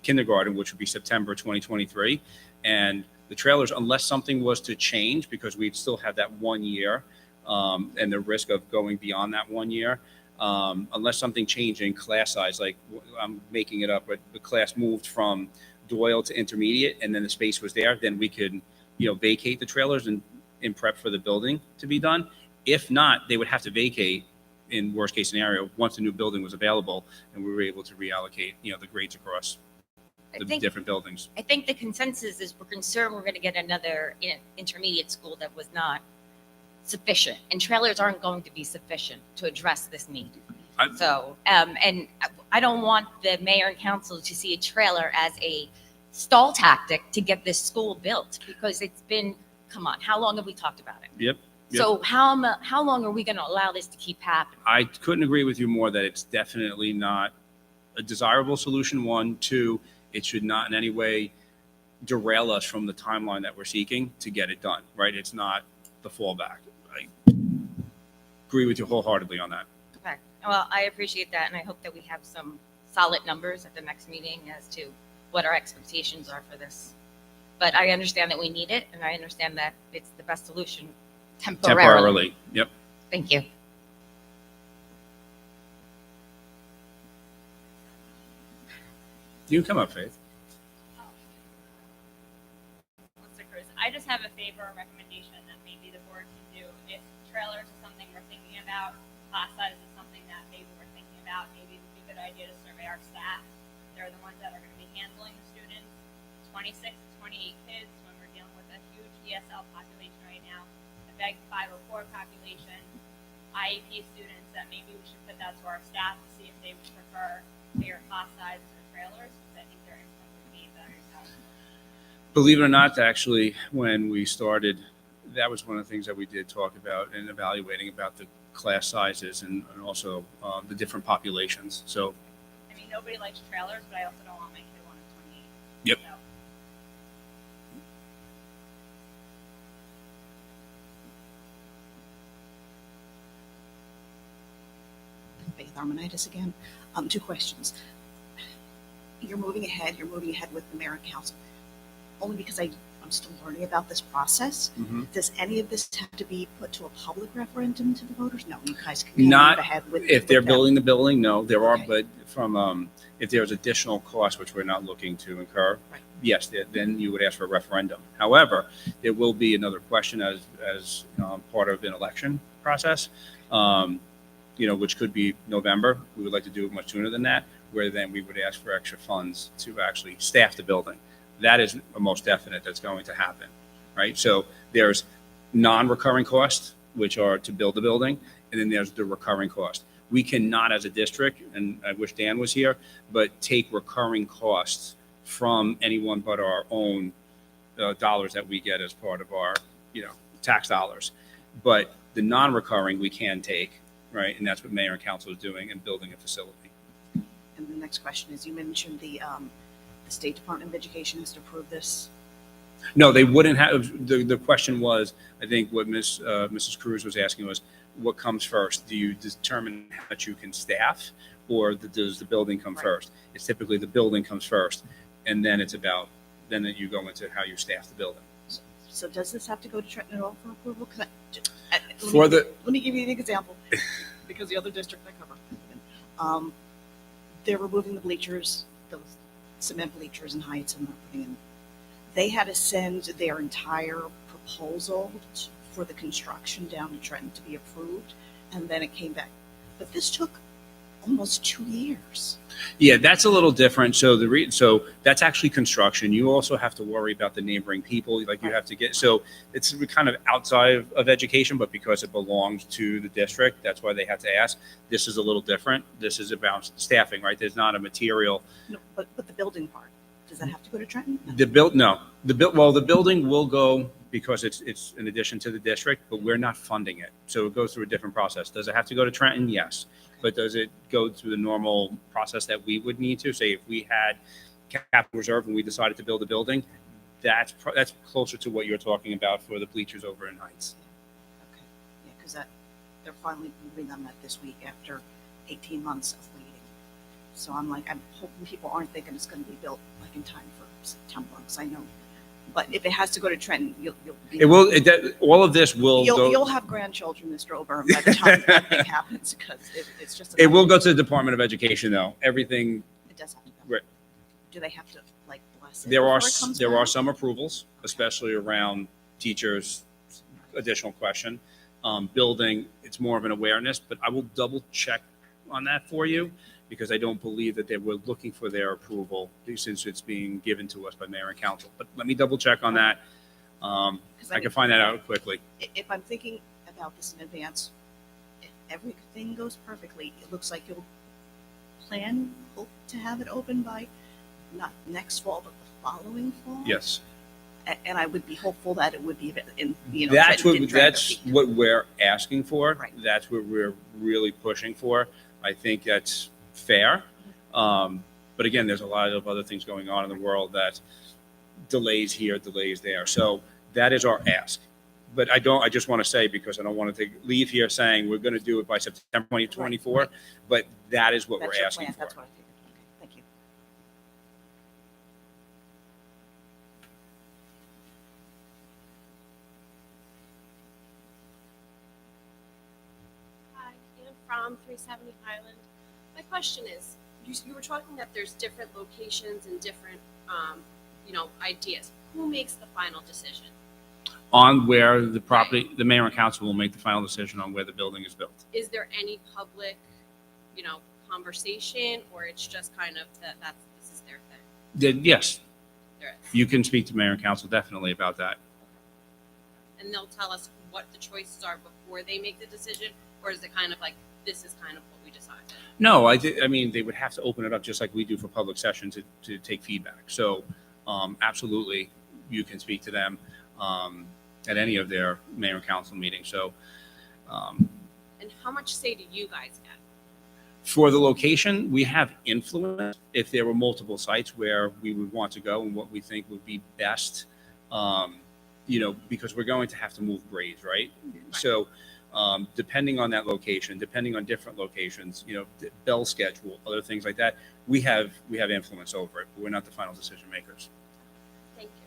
A: kindergarten, which would be September 2023. And the trailers, unless something was to change, because we'd still have that 1 year and the risk of going beyond that 1 year, unless something changed in class size, like I'm making it up, but the class moved from Doyle to intermediate and then the space was there, then we could, vacate the trailers and in prep for the building to be done. If not, they would have to vacate in worst case scenario once the new building was available and we were able to reallocate, the grades across the different buildings.
Q: I think the consensus is we're concerned we're going to get another intermediate school that was not sufficient, and trailers aren't going to be sufficient to address this need. And I don't want the mayor and council to see a trailer as a stall tactic to get this school built, because it's been, come on, how long have we talked about it?
A: Yep.
Q: So how long are we going to allow this to keep happening?
A: I couldn't agree with you more that it's definitely not a desirable solution. 1, 2, it should not in any way derail us from the timeline that we're seeking to get it done, right? It's not the fallback. I agree with you wholeheartedly on that.
Q: Okay. Well, I appreciate that, and I hope that we have some solid numbers at the next meeting as to what our expectations are for this. But I understand that we need it, and I understand that it's the best solution temporarily.
A: Yep.
Q: Thank you.
A: You can come up, Faith.
D: Mr. Cruz, I just have a favor or recommendation that maybe the board can do. If trailers is something we're thinking about, class size is something that maybe we're thinking about, maybe it would be a good idea to survey our staff. They're the ones that are going to be handling the students. 26 to 28 kids when we're dealing with a huge ESL population right now, a big 504 population, IEP students, that maybe we should put that to our staff to see if they would prefer bigger class sizes or trailers, because I think their income would be better.
A: Believe it or not, actually, when we started, that was one of the things that we did talk about and evaluating about the class sizes and also the different populations. So,
D: I mean, nobody likes trailers, but I also don't want my kid one at 28.
A: yep.
D: So.
N: Faith Armenitis again. 2 questions. You're moving ahead with the mayor and council. Only because I'm still learning about this process.
A: Mm-hmm.
N: Does any of this have to be put to a public referendum to the voters? No, you guys can
A: Not
N: move ahead with
A: if they're
N: them.
A: building the building. No, there are, but from if there's additional costs which we're not looking to incur,
N: Right.
A: yes, then you would ask for a referendum. However, there will be another question as part of an election process, which could be November. We would like to do it much sooner than that, where then we would ask for extra funds to actually staff the building. That is a most definite that's going to happen, right? So there's non-recurring costs, which are to build the building, and then there's the recurring cost. We cannot, as a district, and I wish Dan was here, but take recurring costs from anyone but our own dollars that we get as part of our, tax dollars. But the non-recurring we can take, right? And that's what mayor and council is doing and building a facility.
N: And the next question is, you mentioned the State Department of Education has to approve this.
A: No, they wouldn't have. The question was, I think what Mrs. Cruz was asking was, what comes first? Do you determine how much you can staff, or does the building come first? It's typically the building comes first, and then then you go into how you staff the building.
N: So does this have to go to Trenton at all for approval? Let me give you an example, because the other district I cover, they're removing the bleachers, those cement bleachers and heights, and they're putting in. They had to send their entire proposal for the construction down to Trenton to be approved, and then it came back. But this took almost 2 years.
A: Yeah, that's a little different. So so that's actually construction. You also have to worry about the neighboring people. Like you have to get. So it's kind of outside of education, but because it belongs to the district, that's why they have to ask. This is a little different. This is about staffing, right? There's not a material.
N: No, but the building part. Does that have to go to Trenton?
A: The building will go because it's in addition to the district, but we're not funding it. So it goes through a different process. Does it have to go to Trenton? Yes. But does it go through the normal process that we would need to? Say if we had capital reserve and we decided to build a building, that's closer to what you're talking about for the bleachers over in Heights.
N: Okay, yeah, because they're finally moving on that this week after 18 months of waiting. So I'm hoping people aren't thinking it's going to be built like in time for September, because I know. But if it has to go to Trenton, you'll be.
A: It will. All of this will.
N: You'll have grandchildren, Mr. Oberm, by the time that thing happens, because it's just.
A: It will go to the Department of Education, though. Everything.
N: It does have to go.
A: Right.
N: Do they have to bless it?
A: There are
N: before it comes
A: there
N: back?
A: are some approvals, especially around teachers. Additional question, building. It's more of an awareness, but I will double check on that for you, because I don't believe that they were looking for their approval since it's being given to us by mayor and council. But let me double check on that. I can find that out quickly.
N: If I'm thinking about this in advance, if everything goes perfectly, it looks like you'll hope to have it open by not next fall, but the following fall.
A: Yes.
N: And I would be hopeful that it would be in,
A: That's
N: Trenton didn't drag their
A: that's
N: feet.
A: what we're asking for.
N: Right.
A: That's what we're really pushing for. I think that's fair. But again, there's a lot of other things going on in the world that delays here, delays there. So that is our ask. But I just want to say, because I don't want to leave here saying we're going to do it by September 2024,
N: Right.
A: But that is what
N: That's
A: we're
N: your
A: asking
N: plan.
A: for.
N: That's what I figured. Okay, thank you.
R: Hi, I'm from 370 Highland. My question is, you were talking that there's different locations and different, ideas. Who makes the final decision?
A: On where the property, the mayor and council will make the final decision on where the building is built.
R: Is there any public, conversation, or it's just kind of this is their thing?
A: Yes,
R: There is.
A: you can speak to mayor and council definitely about that.
R: And they'll tell us what the choices are before they make the decision, or is it kind of like, this is kind of what we decided?
A: No, I mean, they would have to open it up just like we do for public session to take feedback. So absolutely, you can speak to them at any of their mayor and council meetings. So
R: And how much say do you guys get?
A: for the location, we have influence if there were multiple sites where we would want to go and what we think would be best, because we're going to have to move grades, right? So depending on that location, depending on different locations, the bell schedule, other things like that, we have influence over it, but we're not the final decision makers.
R: Thank you.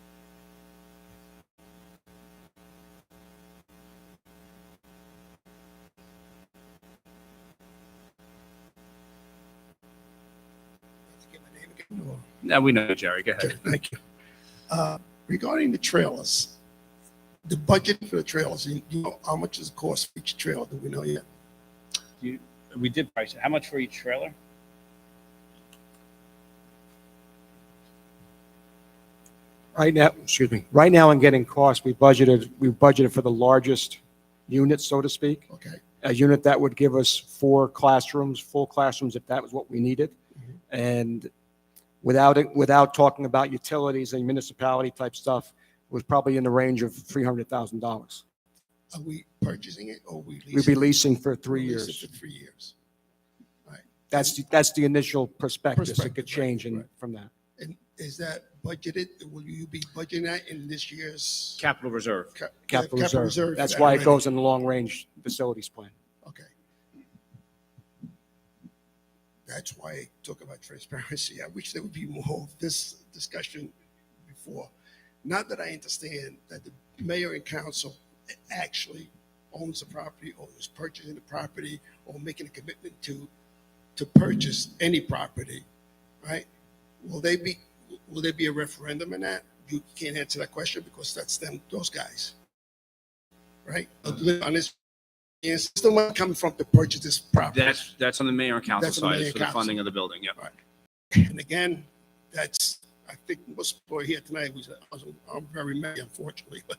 A: Now we know, Jerry. Go ahead.
O: Thank you. Regarding the trailers, the budget for the trailers, you know how much does it cost for each trailer? Do we know yet?
A: We did price it. How much for each trailer?
C: Right now in getting costs, we budgeted for the largest unit, so to speak.
O: Okay.
C: A unit that would give us 4 classrooms, full classrooms, if that was what we needed. And without talking about utilities and municipality type stuff, it was probably in the range of $300,000.
O: Are we purchasing it or we leasing?
C: We'd be leasing for 3
O: We're
C: years.
O: leasing for 3 years. Right.
C: That's the initial prospectus. It
O: Perspective,
C: could change
O: right.
C: from that.
O: And is that budgeted? Will you be budgeting that in this year's
A: Capital reserve.
C: Capital
O: reserve
C: reserve.
O: for
C: That's
O: that
C: why it
O: already?
C: goes in the long-range facilities plan.
O: Okay. That's why I talk about transparency. I wish there would be more of this discussion before. Not that I understand that the mayor and council actually owns the property or is purchasing the property or making a commitment to purchase any property, right? Will there be a referendum in that? You can't answer that question because that's those guys, right? On this, it's the money coming from to purchase this property.
A: That's on the mayor and council
O: That's on the
A: side
O: mayor
A: for
O: and
A: the
O: council.
A: funding of the building. Yep.
O: And again, I think most people here tonight I'm very mad, unfortunately, but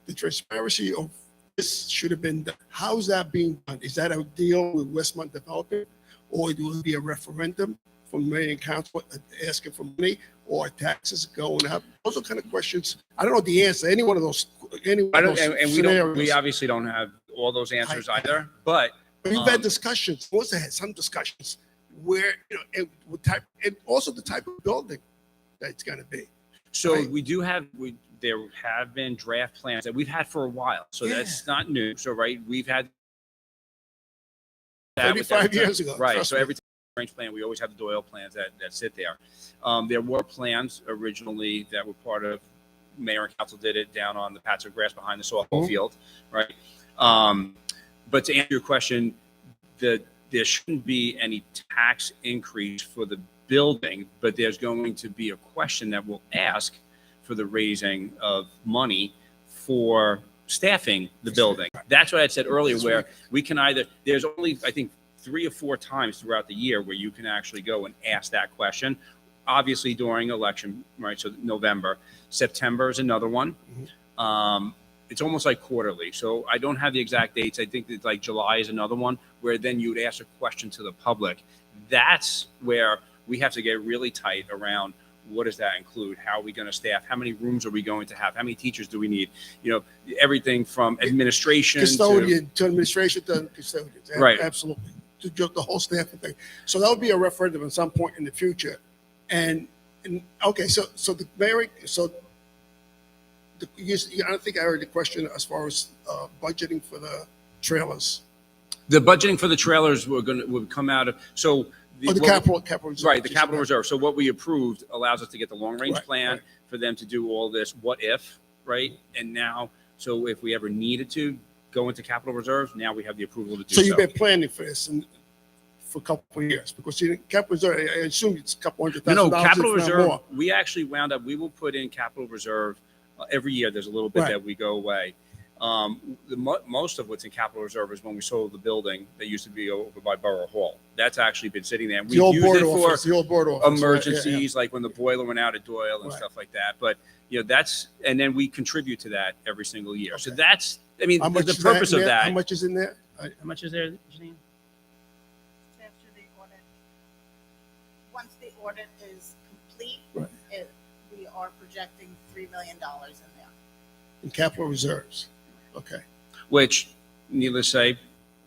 O: the transparency of this should have been done. How's that being done? Is that a deal with Westmont Development, or will it be a referendum from mayor and council asking for money or taxes going up? Those are kind of questions. I don't know the answer. Any one of those, any one
A: I
O: of
A: don't,
O: those
A: and we
O: scenarios.
A: obviously don't have all those answers either, but.
O: But you've had discussions. We also had some discussions where, and what type, and also the type of building that it's going to be.
A: So
O: Right.
A: we do have, there have been draft plans that we've had for a while. So that's not new. So, right, we've had. that with
O: 35
A: every-
O: years ago,
A: Right.
O: trust
A: So
O: me.
A: every time we range plan, we always have the Doyle plans that sit there. There were plans originally that were part of, mayor and council did it down on the patch of grass behind the softball field, right? But to answer your question, there shouldn't be any tax increase for the building, but there's going to be a question that we'll ask for the raising of money for staffing the building. That's what I said earlier, where we can either, there's only, I think, 3 or 4 times throughout the year where you can actually go and ask that question. Obviously during election, right? So November, September is another one. It's almost like quarterly. So I don't have the exact dates. I think it's like July is another one where then you would ask a question to the public. That's where we have to get really tight around what does that include? How are we going to staff? How many rooms are we going to have? How many teachers do we need? Everything from administration
O: Custodian to administration to custodians.
A: Right.
O: Absolutely. To just the whole staff thing. So that would be a referendum at some point in the future. And okay, so the mayor, I don't think I heard the question as far as budgeting for the trailers.
A: The budgeting for the trailers would come out of, so.
O: The capital reserve.
A: Right, the capital reserve. So what we approved allows us to get the long range plan for them to do all this what if, right? And now, so if we ever needed to go into capital reserves, now we have the approval to do so.
O: So you've been planning for this for a couple of years because capital reserve, I assume it's a couple $100,000.
A: No, capital
O: if not
A: reserve,
O: more.
A: we actually wound up, we will put in capital reserve every year. There's a little bit that we go away. Most of what's in capital reserve is when we sold the building that used to be over by Borough Hall. That's actually been sitting there.
O: The old
A: used
O: board
A: it for
O: office, the old board office.
A: emergencies, like when the boiler went out at Doyle and stuff like that. But that's, and then we contribute to that every single year. So that's, I mean,
O: How much
A: the
O: is that
A: purpose
O: in
A: of
O: there?
A: that.
O: How much is in there?
A: How much is there, Janine?
B: After the audit, once the audit is complete, we are projecting $3 million in there.
O: In capital reserves. Okay.
A: Which, needless to say,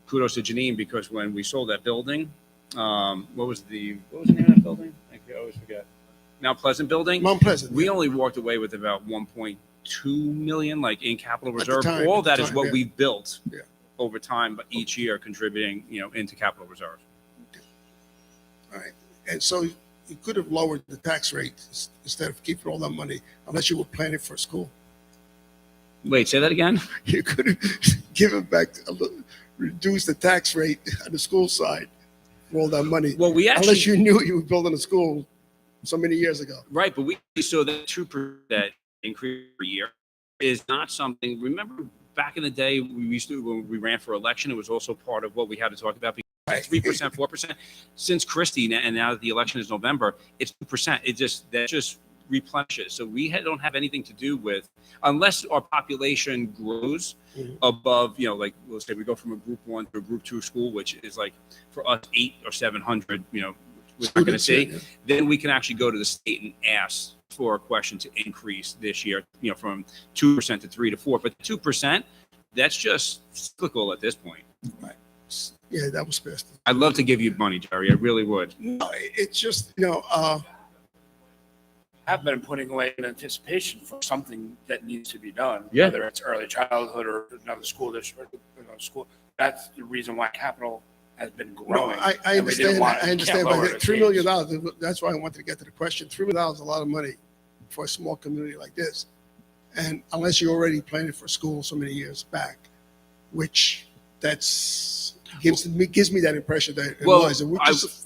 A: kudos to Janine, because when we sold that building, what was the name of that building? I always forget. Mount Pleasant building.
O: Mount Pleasant.
A: We only walked away with about 1.2 million, like in capital reserve.
O: time,
A: All
O: at the
A: that is
O: time,
A: what
O: yeah.
A: we built
O: Yeah.
A: over time, but each year contributing, into capital reserve.
O: All right. And so you could have lowered the tax rate instead of keeping all that money, unless you were planning for school.
A: Wait, say that again?
O: You could have given back, reduce the tax rate on the school side for all that money.
A: Well, we actually,
O: unless you knew you were building a school so many years ago.
A: right, but so that 2% that increase per year is not something. Remember back in the day, we used to, when we ran for election, it was also part of what we had to talk about. 3%, 4%. Since Christie, and now that the election is November, it's 2%. That just replenishes. So we don't have anything to do with, unless our population grows above, like let's say we go from a group 1 to a group 2 school, which is like for us 800 or 700, we're not going to see. Then we can actually go to the state and ask for a question to increase this year, from 2% to 3 to 4. But 2%, that's just cyclical at this point.
O: Right. Yeah, that was best.
A: I'd love to give you money, Jerry. I really would.
O: No, it's just,
H: I've been putting away in anticipation for something that needs to be done.
A: Yeah.
H: Whether it's early childhood or another school district, school. That's the reason why capital has been
O: no,
H: growing.
O: I
H: and we didn't
O: understand.
H: want-
O: I
H: we
O: understand.
H: can't lower
O: But
H: it
O: $3 million, that's why I wanted to get to the question. $3 million is a lot of money for a small community like this. And unless you're already planning for school so many years back, which gives me that impression that it was,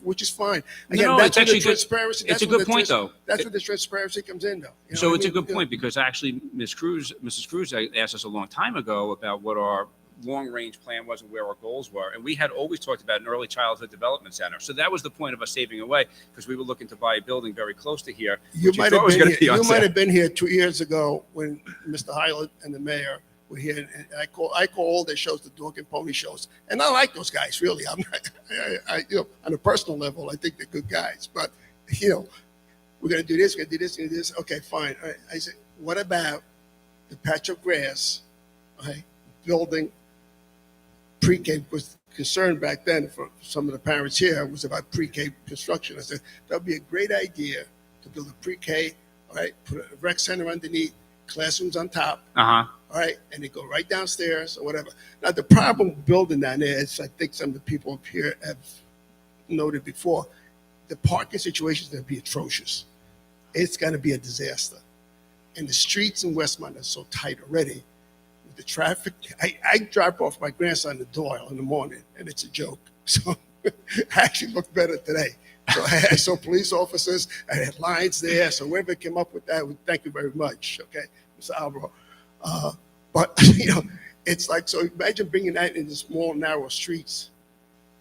O: which is fine. Again, that's where the transparency.
A: It's a good point, though.
O: That's where the transparency comes in, though.
A: So it's a good point, because actually, Mrs. Cruz asked us a long time ago about what our long-range plan was and where our goals were, and we had always talked about an early childhood development center. So that was the point of us saving away, because we were looking to buy a building very close to here.
O: You might have been here 2 years ago when Mr. Hyland and the mayor with here, and I call all their shows the dog and pony shows, and I like those guys really. I'm not, on a personal level, I think they're good guys, but we're gonna do this, we're gonna do this, we're gonna do this. Okay, fine. All right. I said, what about the patch of grass, right, building pre-K? Was concerned back then for some of the parents here was about pre-K construction. I said that'd be a great idea to build a pre-K, all right, put a rec center underneath, classrooms on top, all right, and they go right downstairs or whatever. Now the problem with building down there is, I think some of the people up here have noted before, the parking situation is going to be atrocious. It's going to be a disaster, and the streets in Westmont are so tight already. The traffic, I drop off my grandson to Doyle in the morning, and it's a joke. So I actually looked better today. So I saw police officers, I had lines there. So whoever came up with that, thank you very much. Okay, Mr. Alvaro. But it's like, so imagine bringing that in the small, narrow streets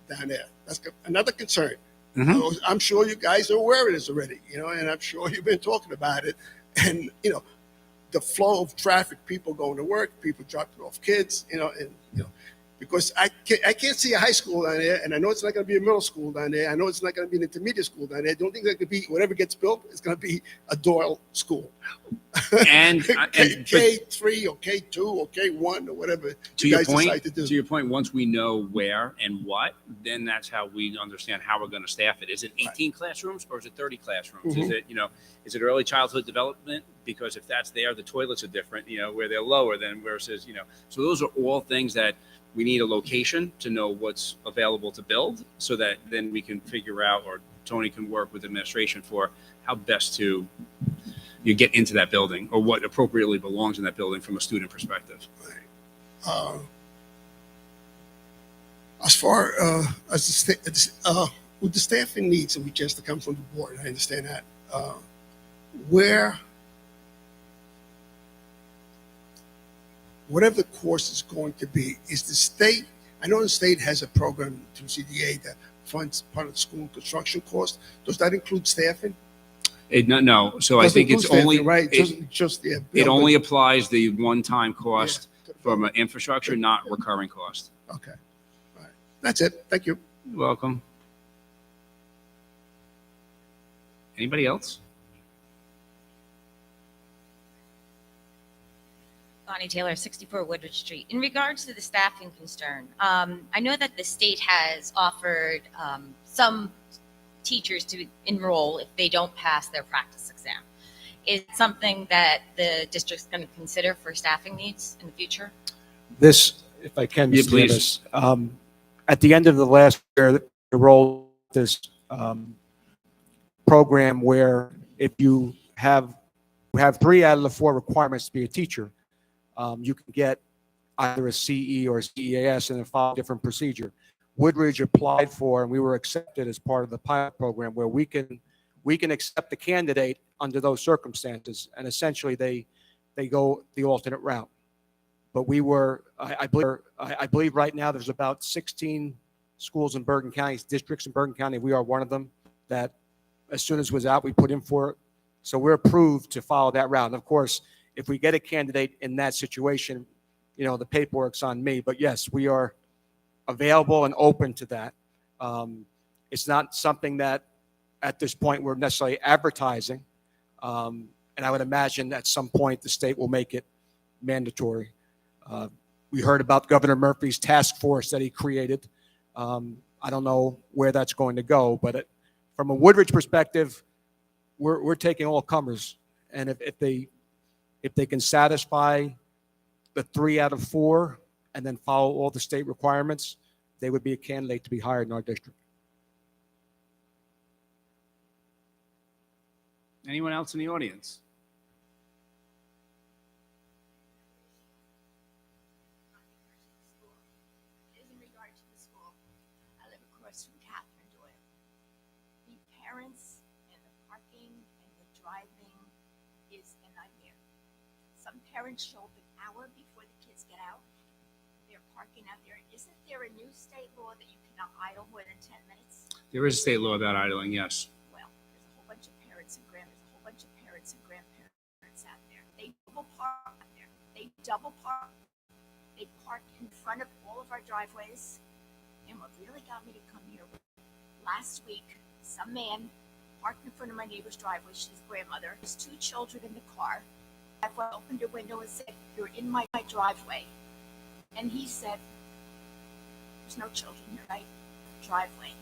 O: down there. That's another concern. I'm sure you guys are aware of this already, and I'm sure you've been talking about it. And the flow of traffic, people going to work, people dropping off kids, because I can't see a high school down there, and I know it's not going to be a middle school down there. I know it's not going to be an intermediate school down there. I don't think that could be, whatever gets built, it's going to be a Doyle school.
A: And
O: K3 or K2 or K1 or whatever
A: to
O: you
A: your
O: guys decide to do.
A: To your point, once we know where and what, then that's how we understand how we're going to staff it. Is it 18 classrooms or is it 30 classrooms? Is it, is it early childhood development? Because if that's there, the toilets are different, where they're lower than where it says, so those are all things that we need a location to know what's available to build, so that then we can figure out, or Tony can work with administration for how best to get into that building, or what appropriately belongs in that building from a student perspective.
O: As far as with the staffing needs, and we just to come from the board, I understand that. Whatever the course is going to be, is the state, I know the state has a program through CDA that funds part of the school construction cost. Does that include staffing?
A: No. So I think it's only,
O: right.
A: It only applies the one-time cost from an infrastructure, not recurring cost.
O: Okay. All right. That's it. Thank you.
A: You're welcome. Anybody else?
Q: Bonnie Taylor, 64 Woodridge Street. In regards to the staffing concern, I know that the state has offered some teachers to enroll if they don't pass their practice exam. Is it something that the district's going to consider for staffing needs in the future?
C: This, if I can,
A: Yeah,
C: Mr.
A: please.
C: Davis, at the end of the last year, they rolled this program where if you have 3 out of the 4 requirements to be a teacher, you can get either a CE or a CEAS and follow a different procedure. Woodridge applied for, and we were accepted as part of the pilot program where we can accept the candidate under those circumstances, and essentially they go the alternate route. But we were, I believe right now there's about 16 schools in Bergen County, districts in Bergen County. We are one of them that as soon as it was out, we put in for it. So we're approved to follow that route. And of course, if we get a candidate in that situation, the paperwork's on me. But yes, we are available and open to that. It's not something that at this point we're necessarily advertising. And I would imagine at some point the state will make it mandatory. We heard about Governor Murphy's task force that he created. I don't know where that's going to go, but from a Woodridge perspective, we're taking all comers. And if they can satisfy the 3 out of 4 and then follow all the state requirements, they would be a candidate to be hired in our district.
A: Anyone else in the audience?
K: Is in regard to the school. I live across from Catherine Doyle. The parents and the parking and the driving is a nightmare. Some parents show up an hour before the kids get out. They're parking out there. Isn't there a new state law that you cannot idle more than 10 minutes?
A: There is a state law about idling, yes.
K: Well, there's a whole bunch of parents and grandparents out there. They double park out there. They double park park in front of all of our driveways. And what really got me to come here, last week, some man parked in front of my neighbor's driveway, she's grandmother, his 2 children in the car. I opened her window and said, "You're in my driveway." And he said, "There's no children here, right? Driveway."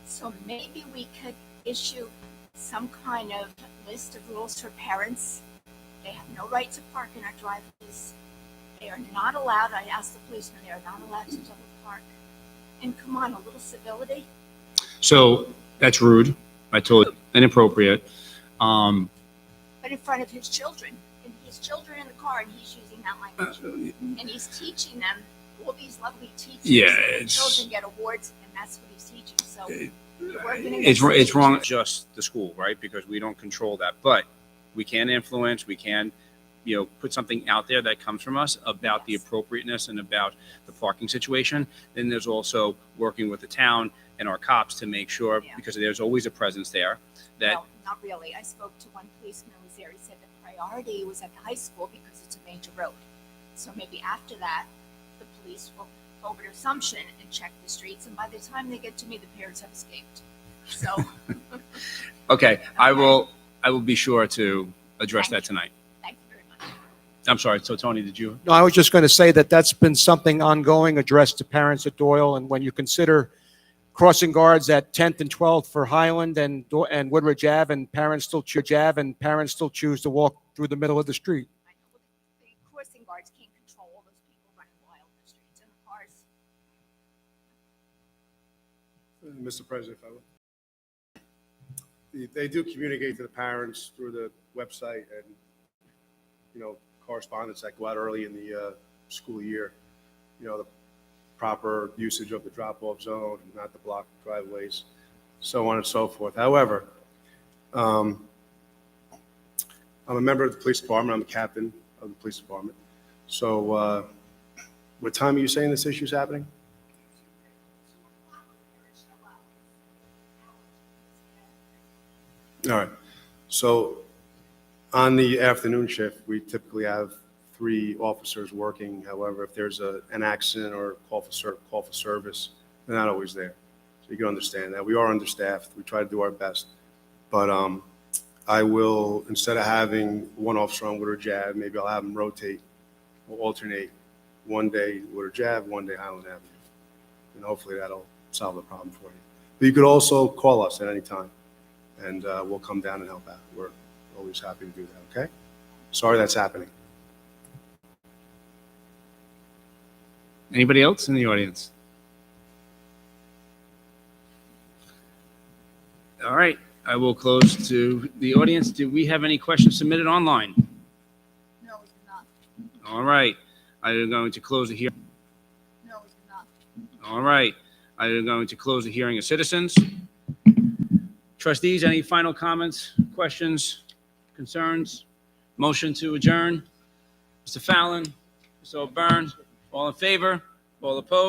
K: So maybe we could issue some kind of list of rules for parents. They have no right to park in our driveways. They are not allowed, I asked the policeman, they are not allowed to double park. And come on, a little civility.
A: So that's rude. I told you, inappropriate.
K: But in front of his children, and his children in the car, and he's using that language. And he's teaching them all these lovely teachers.
A: Yeah,
K: and the
A: it's-
K: children get awards, and that's what he's teaching. So you're working
A: It's
K: against
A: it's wrong,
K: teachers.
A: just the school, right? Because we don't control that, but we can influence. We can, put something out there that comes from us about the appropriateness and about the parking situation. Then there's also working with the town and our cops to make sure, because there's always a presence there, that
K: Well, not really. I spoke to one policeman who was there. He said the priority was at the high school because it's a major road. So maybe after that, the police will go over to Assumption and check the streets. And by the time they get to me, the parents have escaped. So,
A: okay, I will be sure to address that tonight.
K: thank you very much.
A: I'm sorry. So Tony, did you?
C: No, I was just going to say that that's been something ongoing addressed to parents at Doyle. And when you consider crossing guards at 10th and 12th for Highland and Woodridge Ave, and parents still choose to walk through the middle of the street.
K: I know the crossing guards can't control all those people running wild in the streets and the cars.
L: Mr. President, if I would. They do communicate to the parents through the website and, correspondence that go out early in the school year. The proper usage of the drop-off zone, not to block driveways, so on and so forth. However, I'm a member of the police department. I'm a captain of the police department. So what time are you saying this issue is happening? All right. So on the afternoon shift, we typically have 3 officers working. However, if there's an accident or call for service, they're not always there. So you can understand that. We are understaffed. We try to do our best. But I will, instead of having one officer on Woodridge Ave, maybe I'll have them rotate or alternate. One day Woodridge Ave, one day Highland Avenue. And hopefully that'll solve the problem for you. But you could also call us at any time, and we'll come down and help out. We're always happy to do that, okay? Sorry that's happening.
A: Anybody else in the audience? All right, I will close to the audience. Do we have any questions submitted online?
B: No, we do not.
A: All right, I am going to close the hearing.
B: No, we do not.
A: All right, I am going to close the hearing of citizens. Trustees, any final comments, questions, concerns? Motion to adjourn? Mr. Fallon, Mr. O'Byrne, all in favor? All opposed?